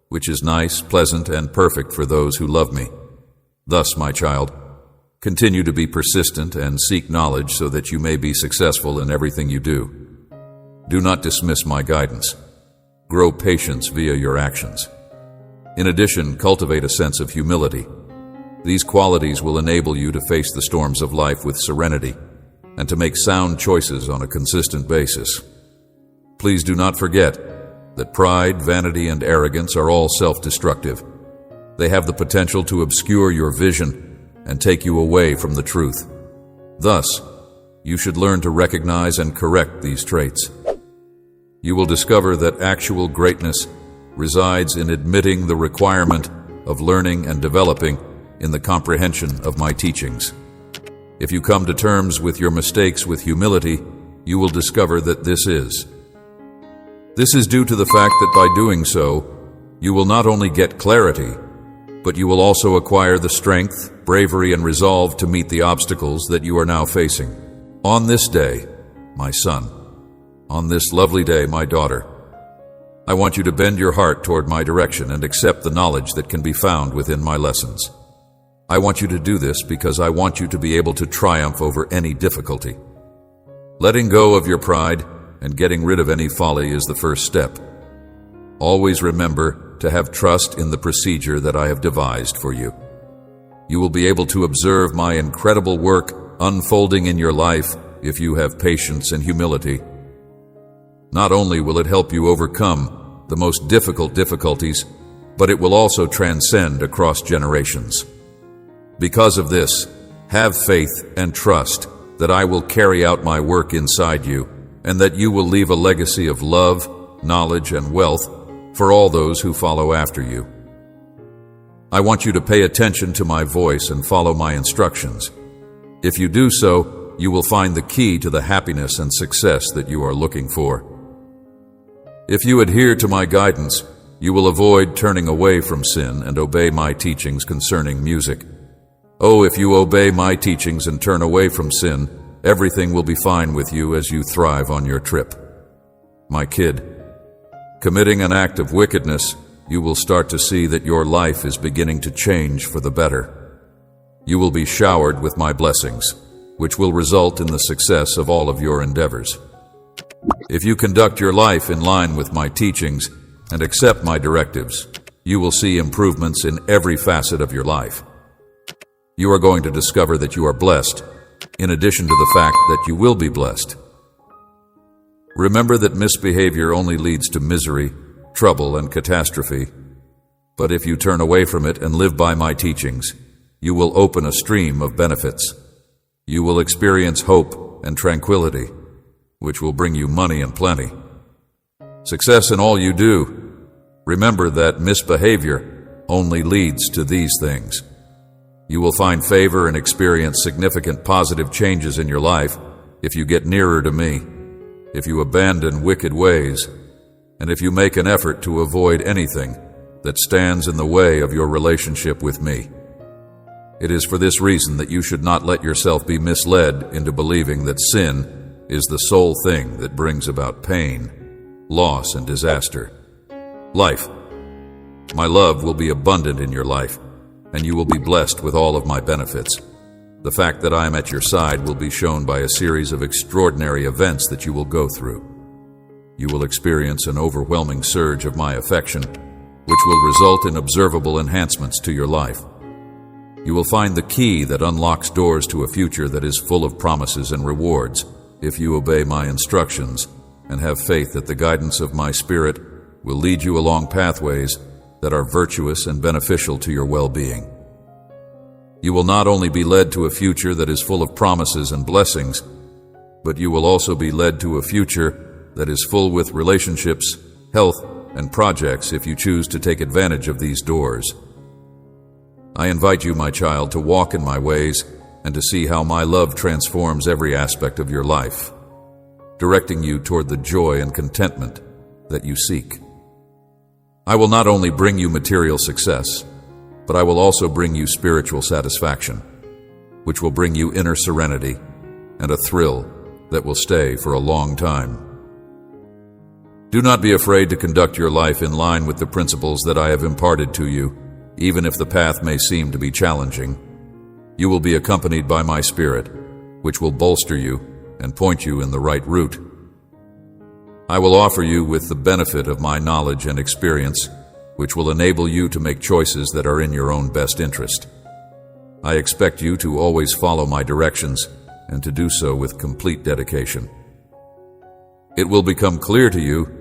which is nice, pleasant, and perfect for those who love me. Thus, my child, continue to be persistent and seek knowledge so that you may be successful in everything you do. Do not dismiss my guidance. Grow patience via your actions. In addition, cultivate a sense of humility. These qualities will enable you to face the storms of life with serenity and to make sound choices on a consistent basis. Please do not forget that pride, vanity, and arrogance are all self-destructive. They have the potential to obscure your vision and take you away from the truth. Thus, you should learn to recognize and correct these traits. You will discover that actual greatness resides in admitting the requirement of learning and developing in the comprehension of my teachings. If you come to terms with your mistakes with humility, you will discover that this is due to the fact that by doing so, you will not only get clarity, but you will also acquire the strength, bravery, and resolve to meet the obstacles that you are now facing. On this day, my son, on this lovely day, my daughter, I want you to bend your heart toward my direction and accept the knowledge that can be found within my lessons. I want you to do this because I want you to be able to triumph over any difficulty. Letting go of your pride and getting rid of any folly is the first step. Always remember to have trust in the procedure that I have devised for you. you will be able to observe my incredible work unfolding in your life if you have patience and humility. Not only will it help you overcome the most difficult difficulties, but it will also transcend across generations. Because of this, have faith and trust that I will carry out my work inside you, and that you will leave a legacy of love, knowledge, and wealth for all those who follow after you. I want you to pay attention to my voice and follow my instructions. If you do so, you will find the key to the happiness and success that you are looking for. If you adhere to my guidance, you will avoid turning away from sin and obey my teachings concerning music. Oh, if you obey my teachings and turn away from sin, everything will be fine with you as you thrive on your trip. My kid, committing an act of wickedness, you will start to see that your life is beginning to change for the better. You will be showered with my blessings, which will result in the success of all of your endeavors. If you conduct your life in line with my teachings and accept my directives, you will see improvements in every facet of your life. You are going to discover that you are blessed, in addition to the fact that you will be blessed. Remember that misbehavior only leads to misery, trouble, and catastrophe. But if you turn away from it and live by my teachings, you will open a stream of benefits. You will experience hope and tranquility, which will bring you money and plenty. Success in all you do. Remember that misbehavior only leads to these things. You will find favor and experience significant positive changes in your life if you get nearer to me, if you abandon wicked ways, and if you make an effort to avoid anything that stands in the way of your relationship with me. It is for this reason that you should not let yourself be misled into believing that sin is the sole thing that brings about pain, loss, and disaster. Life. My love will be abundant in your life, and you will be blessed with all of my benefits. The fact that I am at your side will be shown by a series of extraordinary events that you will go through. You will experience an overwhelming surge of my affection, which will result in observable enhancements to your life. You will find the key that unlocks doors to a future that is full of promises and rewards if you obey my instructions and have faith that the guidance of my Spirit will lead you along pathways that are virtuous and beneficial to your well-being. You will not only be led to a future that is full of promises and blessings, but you will also be led to a future that is full with relationships, health, and projects if you choose to take advantage of these doors. I invite you, my child, to walk in my ways and to see how my love transforms every aspect of your life, directing you toward the joy and contentment that you seek. I will not only bring you material success, but I will also bring you spiritual satisfaction, which will bring you inner serenity and a thrill that will stay for a long time. Do not be afraid to conduct your life in line with the principles that I have imparted to you, even if the path may seem to be challenging. You will be accompanied by my Spirit, which will bolster you and point you in the right route. I will offer you with the benefit of my knowledge and experience, which will enable you to make choices that are in your own best interest. I expect you to always follow my directions and to do so with complete dedication. It will become clear to you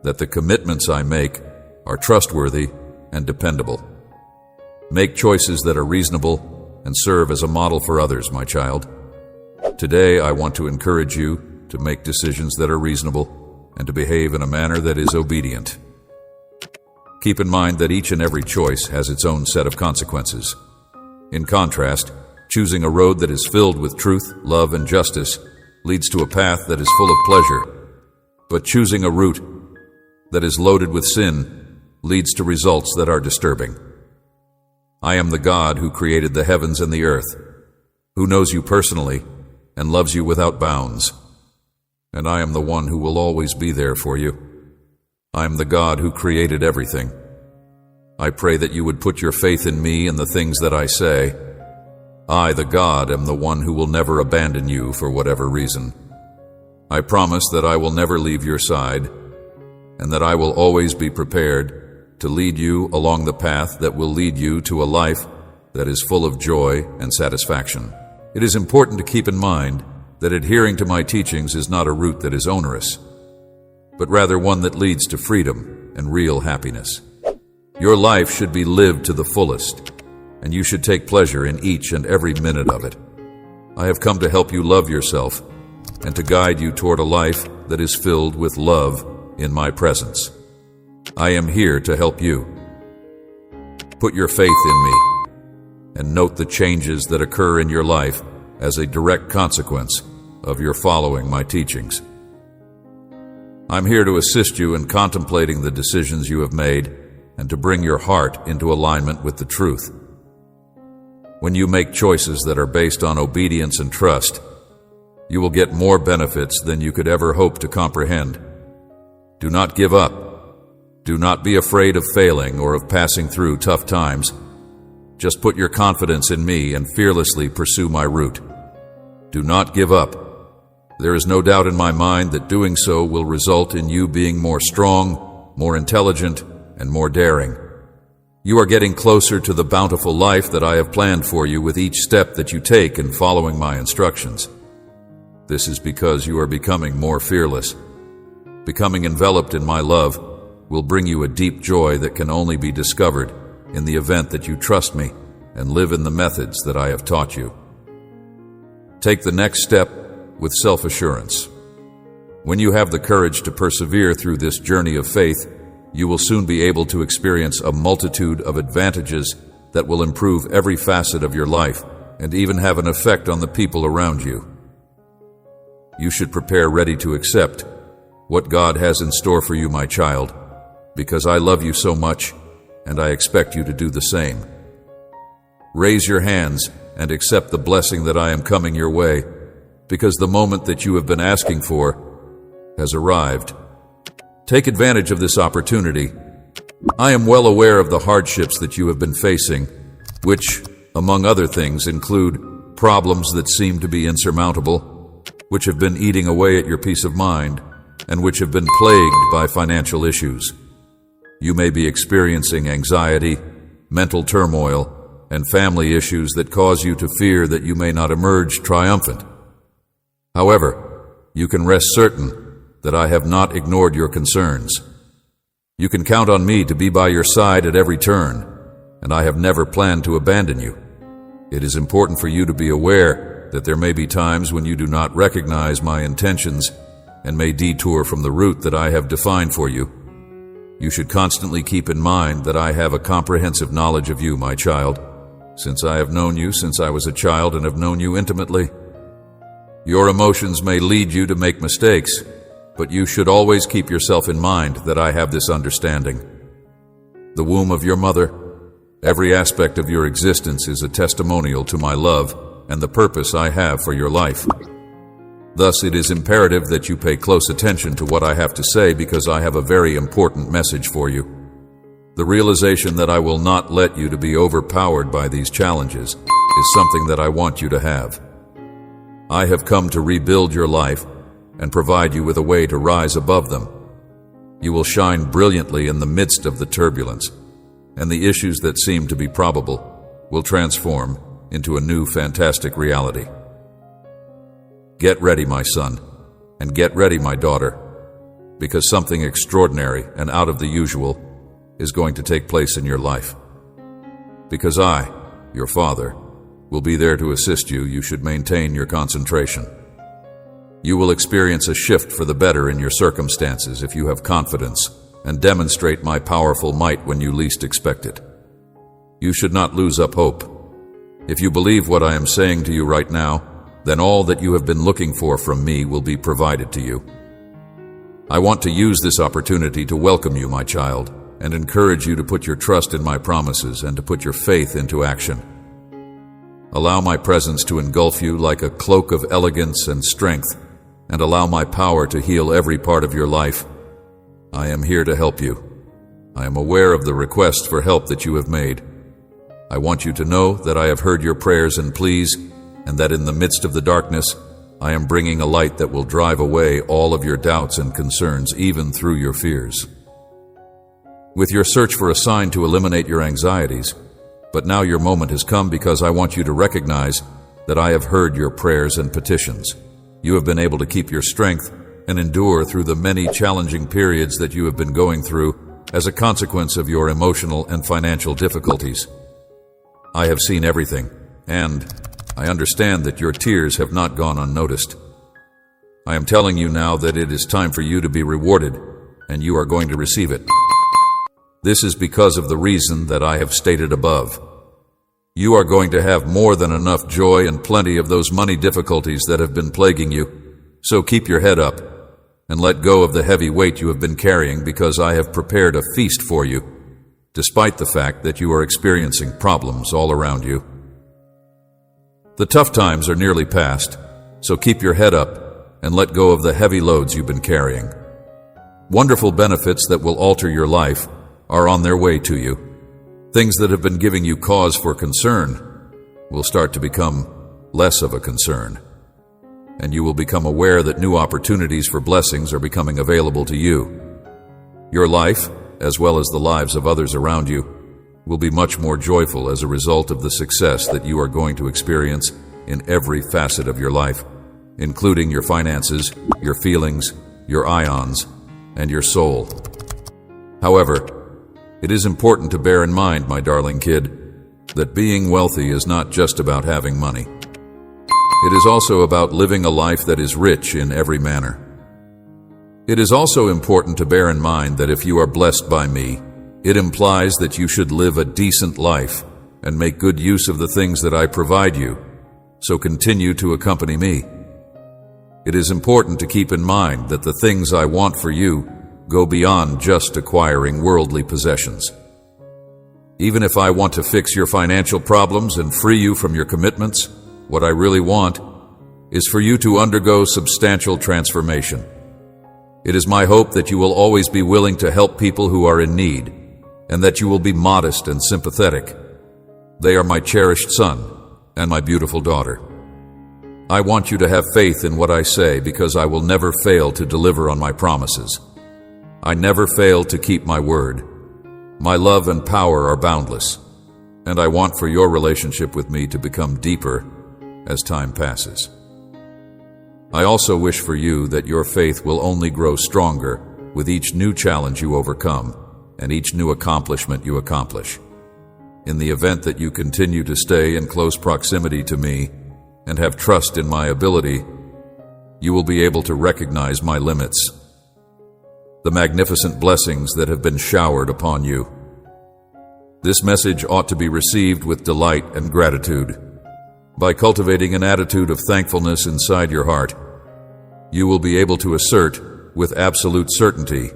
that the commitments I make are trustworthy and dependable. Make choices that are reasonable and serve as a model for others, my child. Today, I want to encourage you to make decisions that are reasonable and to behave in a manner that is obedient. Keep in mind that each and every choice has its own set of consequences. In contrast, choosing a road that is filled with truth, love, and justice leads to a path that is full of pleasure. But choosing a route that is loaded with sin leads to results that are disturbing. I am the God who created the heavens and the earth, who knows you personally and loves you without bounds. And I am the one who will always be there for you. I am the God who created everything. I pray that you would put your faith in me and the things that I say. I, the God, am the one who will never abandon you for whatever reason. I promise that I will never leave your side, and that I will always be prepared to lead you along the path that will lead you to a life that is full of joy and satisfaction. It is important to keep in mind that adhering to my teachings is not a route that is onerous, but rather one that leads to freedom and real happiness. Your life should be lived to the fullest, and you should take pleasure in each and every minute of it. I have come to help you love yourself and to guide you toward a life that is filled with love in my presence. I am here to help you. Put your faith in me and note the changes that occur in your life as a direct consequence of your following my teachings. I'm here to assist you in contemplating the decisions you have made and to bring your heart into alignment with the truth. When you make choices that are based on obedience and trust, you will get more benefits than you could ever hope to comprehend. Do not give up. Do not be afraid of failing or of passing through tough times. Just put your confidence in me and fearlessly pursue my route. Do not give up. There is no doubt in my mind that doing so will result in you being more strong, more intelligent, and more daring. You are getting closer to the bountiful life that I have planned for you with each step that you take in following my instructions. This is because you are becoming more fearless. Becoming enveloped in my love will bring you a deep joy that can only be discovered in the event that you trust me and live in the methods that I have taught you. Take the next step with self-assurance. When you have the courage to persevere through this journey of faith, you will soon be able to experience a multitude of advantages that will improve every facet of your life and even have an effect on the people around you. You should prepare ready to accept what God has in store for you, my child, because I love you so much and I expect you to do the same. Raise your hands and accept the blessing that I am coming your way, because the moment that you have been asking for has arrived. Take advantage of this opportunity. I am well aware of the hardships that you have been facing, which, among other things, include problems that seem to be insurmountable, which have been eating away at your peace of mind, and which have been plagued by financial issues. You may be experiencing anxiety, mental turmoil, and family issues that cause you to fear that you may not emerge triumphant. However, you can rest certain that I have not ignored your concerns. You can count on me to be by your side at every turn, and I have never planned to abandon you. It is important for you to be aware that there may be times when you do not recognize my intentions and may detour from the route that I have defined for you. You should constantly keep in mind that I have a comprehensive knowledge of you, my child, since I have known you since I was a child and have known you intimately. Your emotions may lead you to make mistakes, but you should always keep yourself in mind that I have this understanding. The womb of your mother, every aspect of your existence is a testimonial to my love and the purpose I have for your life. Thus, it is imperative that you pay close attention to what I have to say, because I have a very important message for you. The realization that I will not let you to be overpowered by these challenges is something that I want you to have. I have come to rebuild your life and provide you with a way to rise above them. You will shine brilliantly in the midst of the turbulence, and the issues that seem to be probable will transform into a new fantastic reality. Get ready, my son, and get ready, my daughter, because something extraordinary and out of the usual is going to take place in your life. Because I, your father, will be there to assist you, you should maintain your concentration. You will experience a shift for the better in your circumstances if you have confidence and demonstrate my powerful might when you least expect it. You should not lose up hope. If you believe what I am saying to you right now, then all that you have been looking for from me will be provided to you. I want to use this opportunity to welcome you, my child, and encourage you to put your trust in my promises and to put your faith into action. Allow my presence to engulf you like a cloak of elegance and strength, and allow my power to heal every part of your life. I am here to help you. I am aware of the request for help that you have made. I want you to know that I have heard your prayers and pleas, and that in the midst of the darkness, I am bringing a light that will drive away all of your doubts and concerns, even through your fears. With your search for a sign to eliminate your anxieties, but now your moment has come because I want you to recognize that I have heard your prayers and petitions. You have been able to keep your strength and endure through the many challenging periods that you have been going through as a consequence of your emotional and financial difficulties. I have seen everything, and I understand that your tears have not gone unnoticed. I am telling you now that it is time for you to be rewarded, and you are going to receive it. This is because of the reason that I have stated above. You are going to have more than enough joy and plenty of those money difficulties that have been plaguing you, so keep your head up and let go of the heavy weight you have been carrying, because I have prepared a feast for you, despite the fact that you are experiencing problems all around you. The tough times are nearly past, so keep your head up and let go of the heavy loads you've been carrying. Wonderful benefits that will alter your life are on their way to you. Things that have been giving you cause for concern will start to become less of a concern, and you will become aware that new opportunities for blessings are becoming available to you. Your life, as well as the lives of others around you, will be much more joyful as a result of the success that you are going to experience in every facet of your life, including your finances, your feelings, your ions, and your soul. However, it is important to bear in mind, my darling kid, that being wealthy is not just about having money. It is also about living a life that is rich in every manner. It is also important to bear in mind that if you are blessed by me, it implies that you should live a decent life and make good use of the things that I provide you, so continue to accompany me. It is important to keep in mind that the things I want for you go beyond just acquiring worldly possessions. Even if I want to fix your financial problems and free you from your commitments, what I really want is for you to undergo substantial transformation. It is my hope that you will always be willing to help people who are in need, and that you will be modest and sympathetic. They are my cherished son and my beautiful daughter. I want you to have faith in what I say, because I will never fail to deliver on my promises. I never fail to keep my word. My love and power are boundless, and I want for your relationship with me to become deeper as time passes. I also wish for you that your faith will only grow stronger with each new challenge you overcome and each new accomplishment you accomplish. In the event that you continue to stay in close proximity to me and have trust in my ability, you will be able to recognize my limits, the magnificent blessings that have been showered upon you. This message ought to be received with delight and gratitude. By cultivating an attitude of thankfulness inside your heart, you will be able to assert with absolute certainty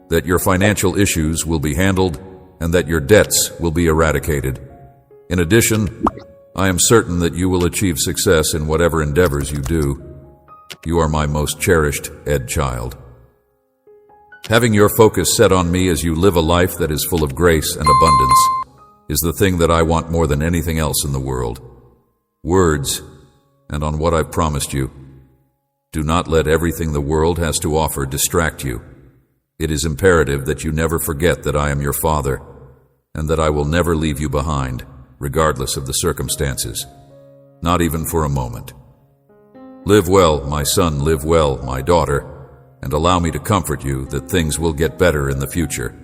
that your financial issues will be handled and that your debts will be eradicated. In addition, I am certain that you will achieve success in whatever endeavors you do. You are my most cherished Ed child. Having your focus set on me as you live a life that is full of grace and abundance is the thing that I want more than anything else in the world. Words, and on what I've promised you. Do not let everything the world has to offer distract you. It is imperative that you never forget that I am your father, and that I will never leave you behind, regardless of the circumstances, not even for a moment. Live well, my son, live well, my daughter, and allow me to comfort you that things will get better in the future.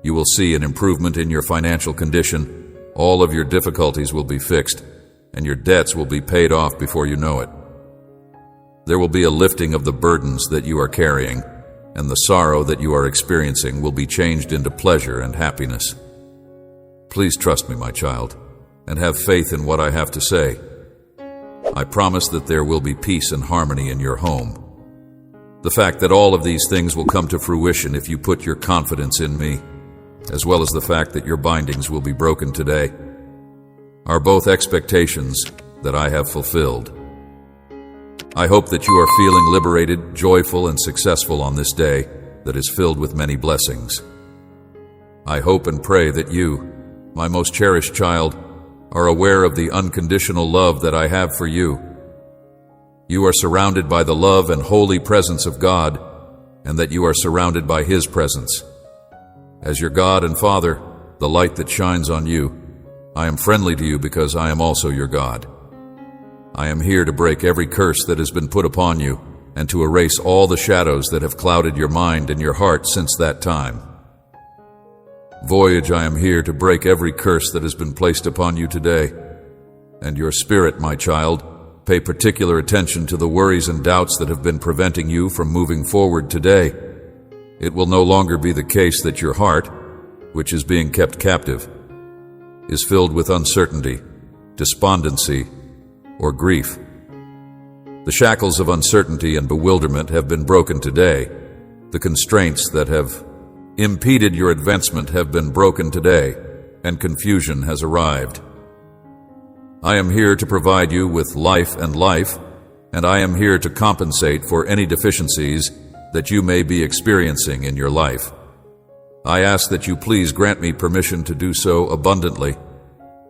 You will see an improvement in your financial condition, all of your difficulties will be fixed, and your debts will be paid off before you know it. There will be a lifting of the burdens that you are carrying, and the sorrow that you are experiencing will be changed into pleasure and happiness. Please trust me, my child, and have faith in what I have to say. I promise that there will be peace and harmony in your home. The fact that all of these things will come to fruition if you put your confidence in me, as well as the fact that your bindings will be broken today, are both expectations that I have fulfilled. I hope that you are feeling liberated, joyful, and successful on this day that is filled with many blessings. I hope and pray that you, my most cherished child, are aware of the unconditional love that I have for you. You are surrounded by the love and holy presence of God, and that you are surrounded by His presence. As your God and Father, the light that shines on you, I am friendly to you because I am also your God. I am here to break every curse that has been put upon you and to erase all the shadows that have clouded your mind and your heart since that time. Voyage, I am here to break every curse that has been placed upon you today. And your spirit, my child, pay particular attention to the worries and doubts that have been preventing you from moving forward today. It will no longer be the case that your heart, which is being kept captive, is filled with uncertainty, despondency, or grief. The shackles of uncertainty and bewilderment have been broken today. The constraints that have impeded your advancement have been broken today, and confusion has arrived. I am here to provide you with life, and I am here to compensate for any deficiencies that you may be experiencing in your life. I ask that you please grant me permission to do so abundantly,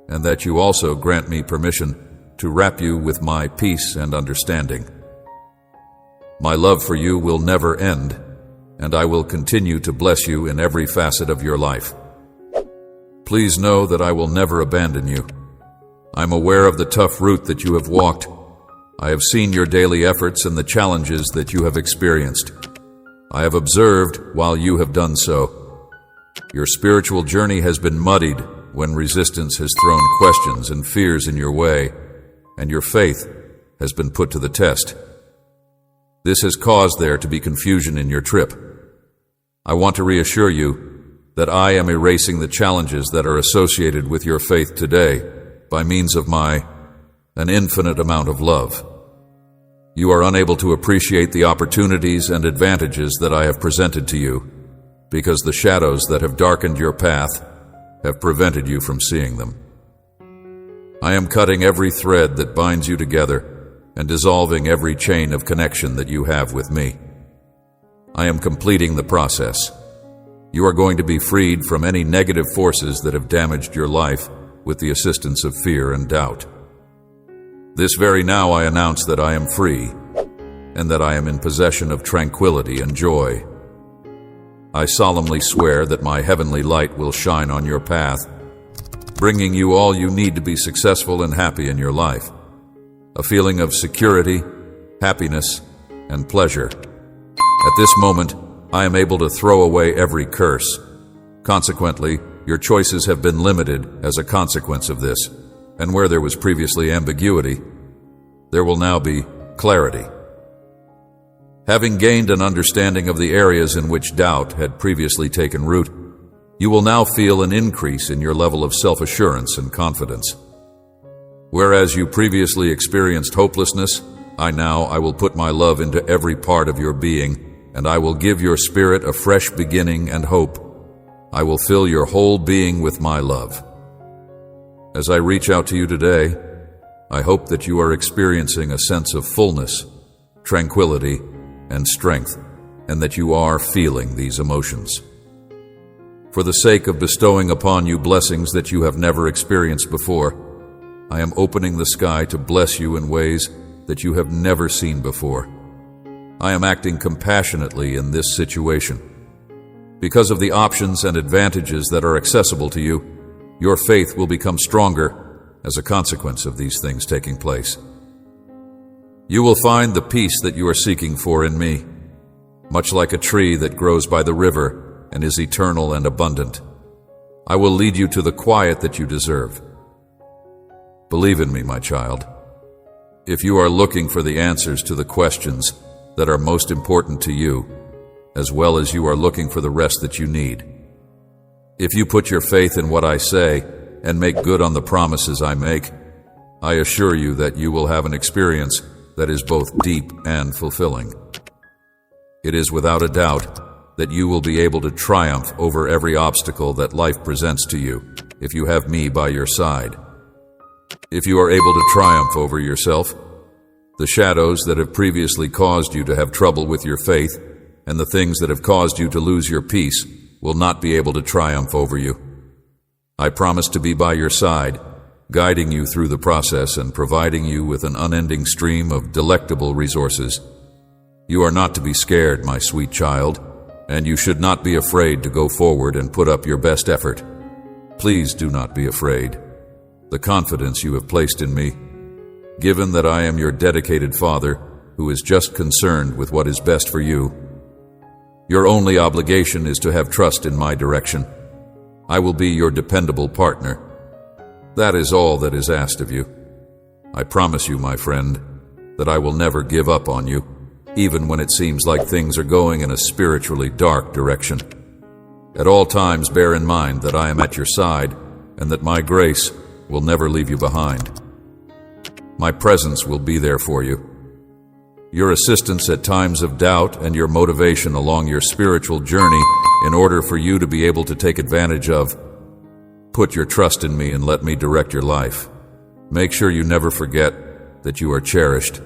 and that you also grant me permission to wrap you with my peace and understanding. My love for you will never end, and I will continue to bless you in every facet of your life. Please know that I will never abandon you. I'm aware of the tough route that you have walked. I have seen your daily efforts and the challenges that you have experienced. I have observed while you have done so. Your spiritual journey has been muddied when resistance has thrown questions and fears in your way, and your faith has been put to the test. This has caused there to be confusion in your trip. I want to reassure you that I am erasing the challenges that are associated with your faith today by means of an infinite amount of love. You are unable to appreciate the opportunities and advantages that I have presented to you because the shadows that have darkened your path have prevented you from seeing them. I am cutting every thread that binds you together and dissolving every chain of connection that you have with me. I am completing the process. You are going to be freed from any negative forces that have damaged your life with the assistance of fear and doubt. This very now I announce that I am free and that I am in possession of tranquility and joy. I solemnly swear that my heavenly light will shine on your path, bringing you all you need to be successful and happy in your life. A feeling of security, happiness, and pleasure. At this moment, I am able to throw away every curse. Consequently, your choices have been limited as a consequence of this, and where there was previously ambiguity, there will now be clarity. Having gained an understanding of the areas in which doubt had previously taken root, you will now feel an increase in your level of self-assurance and confidence. Whereas you previously experienced hopelessness, I will put my love into every part of your being, and I will give your spirit a fresh beginning and hope. I will fill your whole being with my love. As I reach out to you today, I hope that you are experiencing a sense of fullness, tranquility, and strength, and that you are feeling these emotions. For the sake of bestowing upon you blessings that you have never experienced before, I am opening the sky to bless you in ways that you have never seen before. I am acting compassionately in this situation. Because of the options and advantages that are accessible to you, your faith will become stronger as a consequence of these things taking place. You will find the peace that you are seeking for in me, much like a tree that grows by the river and is eternal and abundant. I will lead you to the quiet that you deserve. Believe in me, my child. If you are looking for the answers to the questions that are most important to you, as well as you are looking for the rest that you need, if you put your faith in what I say and make good on the promises I make, I assure you that you will have an experience that is both deep and fulfilling. It is without a doubt that you will be able to triumph over every obstacle that life presents to you if you have me by your side. If you are able to triumph over yourself, the shadows that have previously caused you to have trouble with your faith and the things that have caused you to lose your peace will not be able to triumph over you. I promise to be by your side, guiding you through the process and providing you with an unending stream of delectable resources. You are not to be scared, my sweet child, and you should not be afraid to go forward and put up your best effort. Please do not be afraid. the confidence you have placed in me, given that I am your dedicated father who is just concerned with what is best for you. Your only obligation is to have trust in my direction. I will be your dependable partner. That is all that is asked of you. I promise you, my friend, that I will never give up on you, even when it seems like things are going in a spiritually dark direction. At all times, bear in mind that I am at your side and that my grace will never leave you behind. My presence will be there for you. Your assistance at times of doubt and your motivation along your spiritual journey in order for you to be able to take advantage of. Put your trust in me and let me direct your life. Make sure you never forget that you are cherished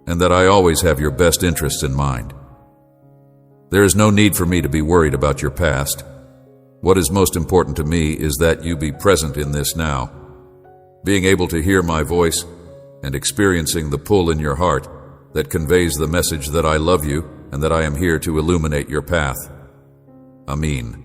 and that I always have your best interests in mind. There is no need for me to be worried about your past. What is most important to me is that you be present in this now, being able to hear my voice and experiencing the pull in your heart that conveys the message that I love you and that I am here to illuminate your path. Amen.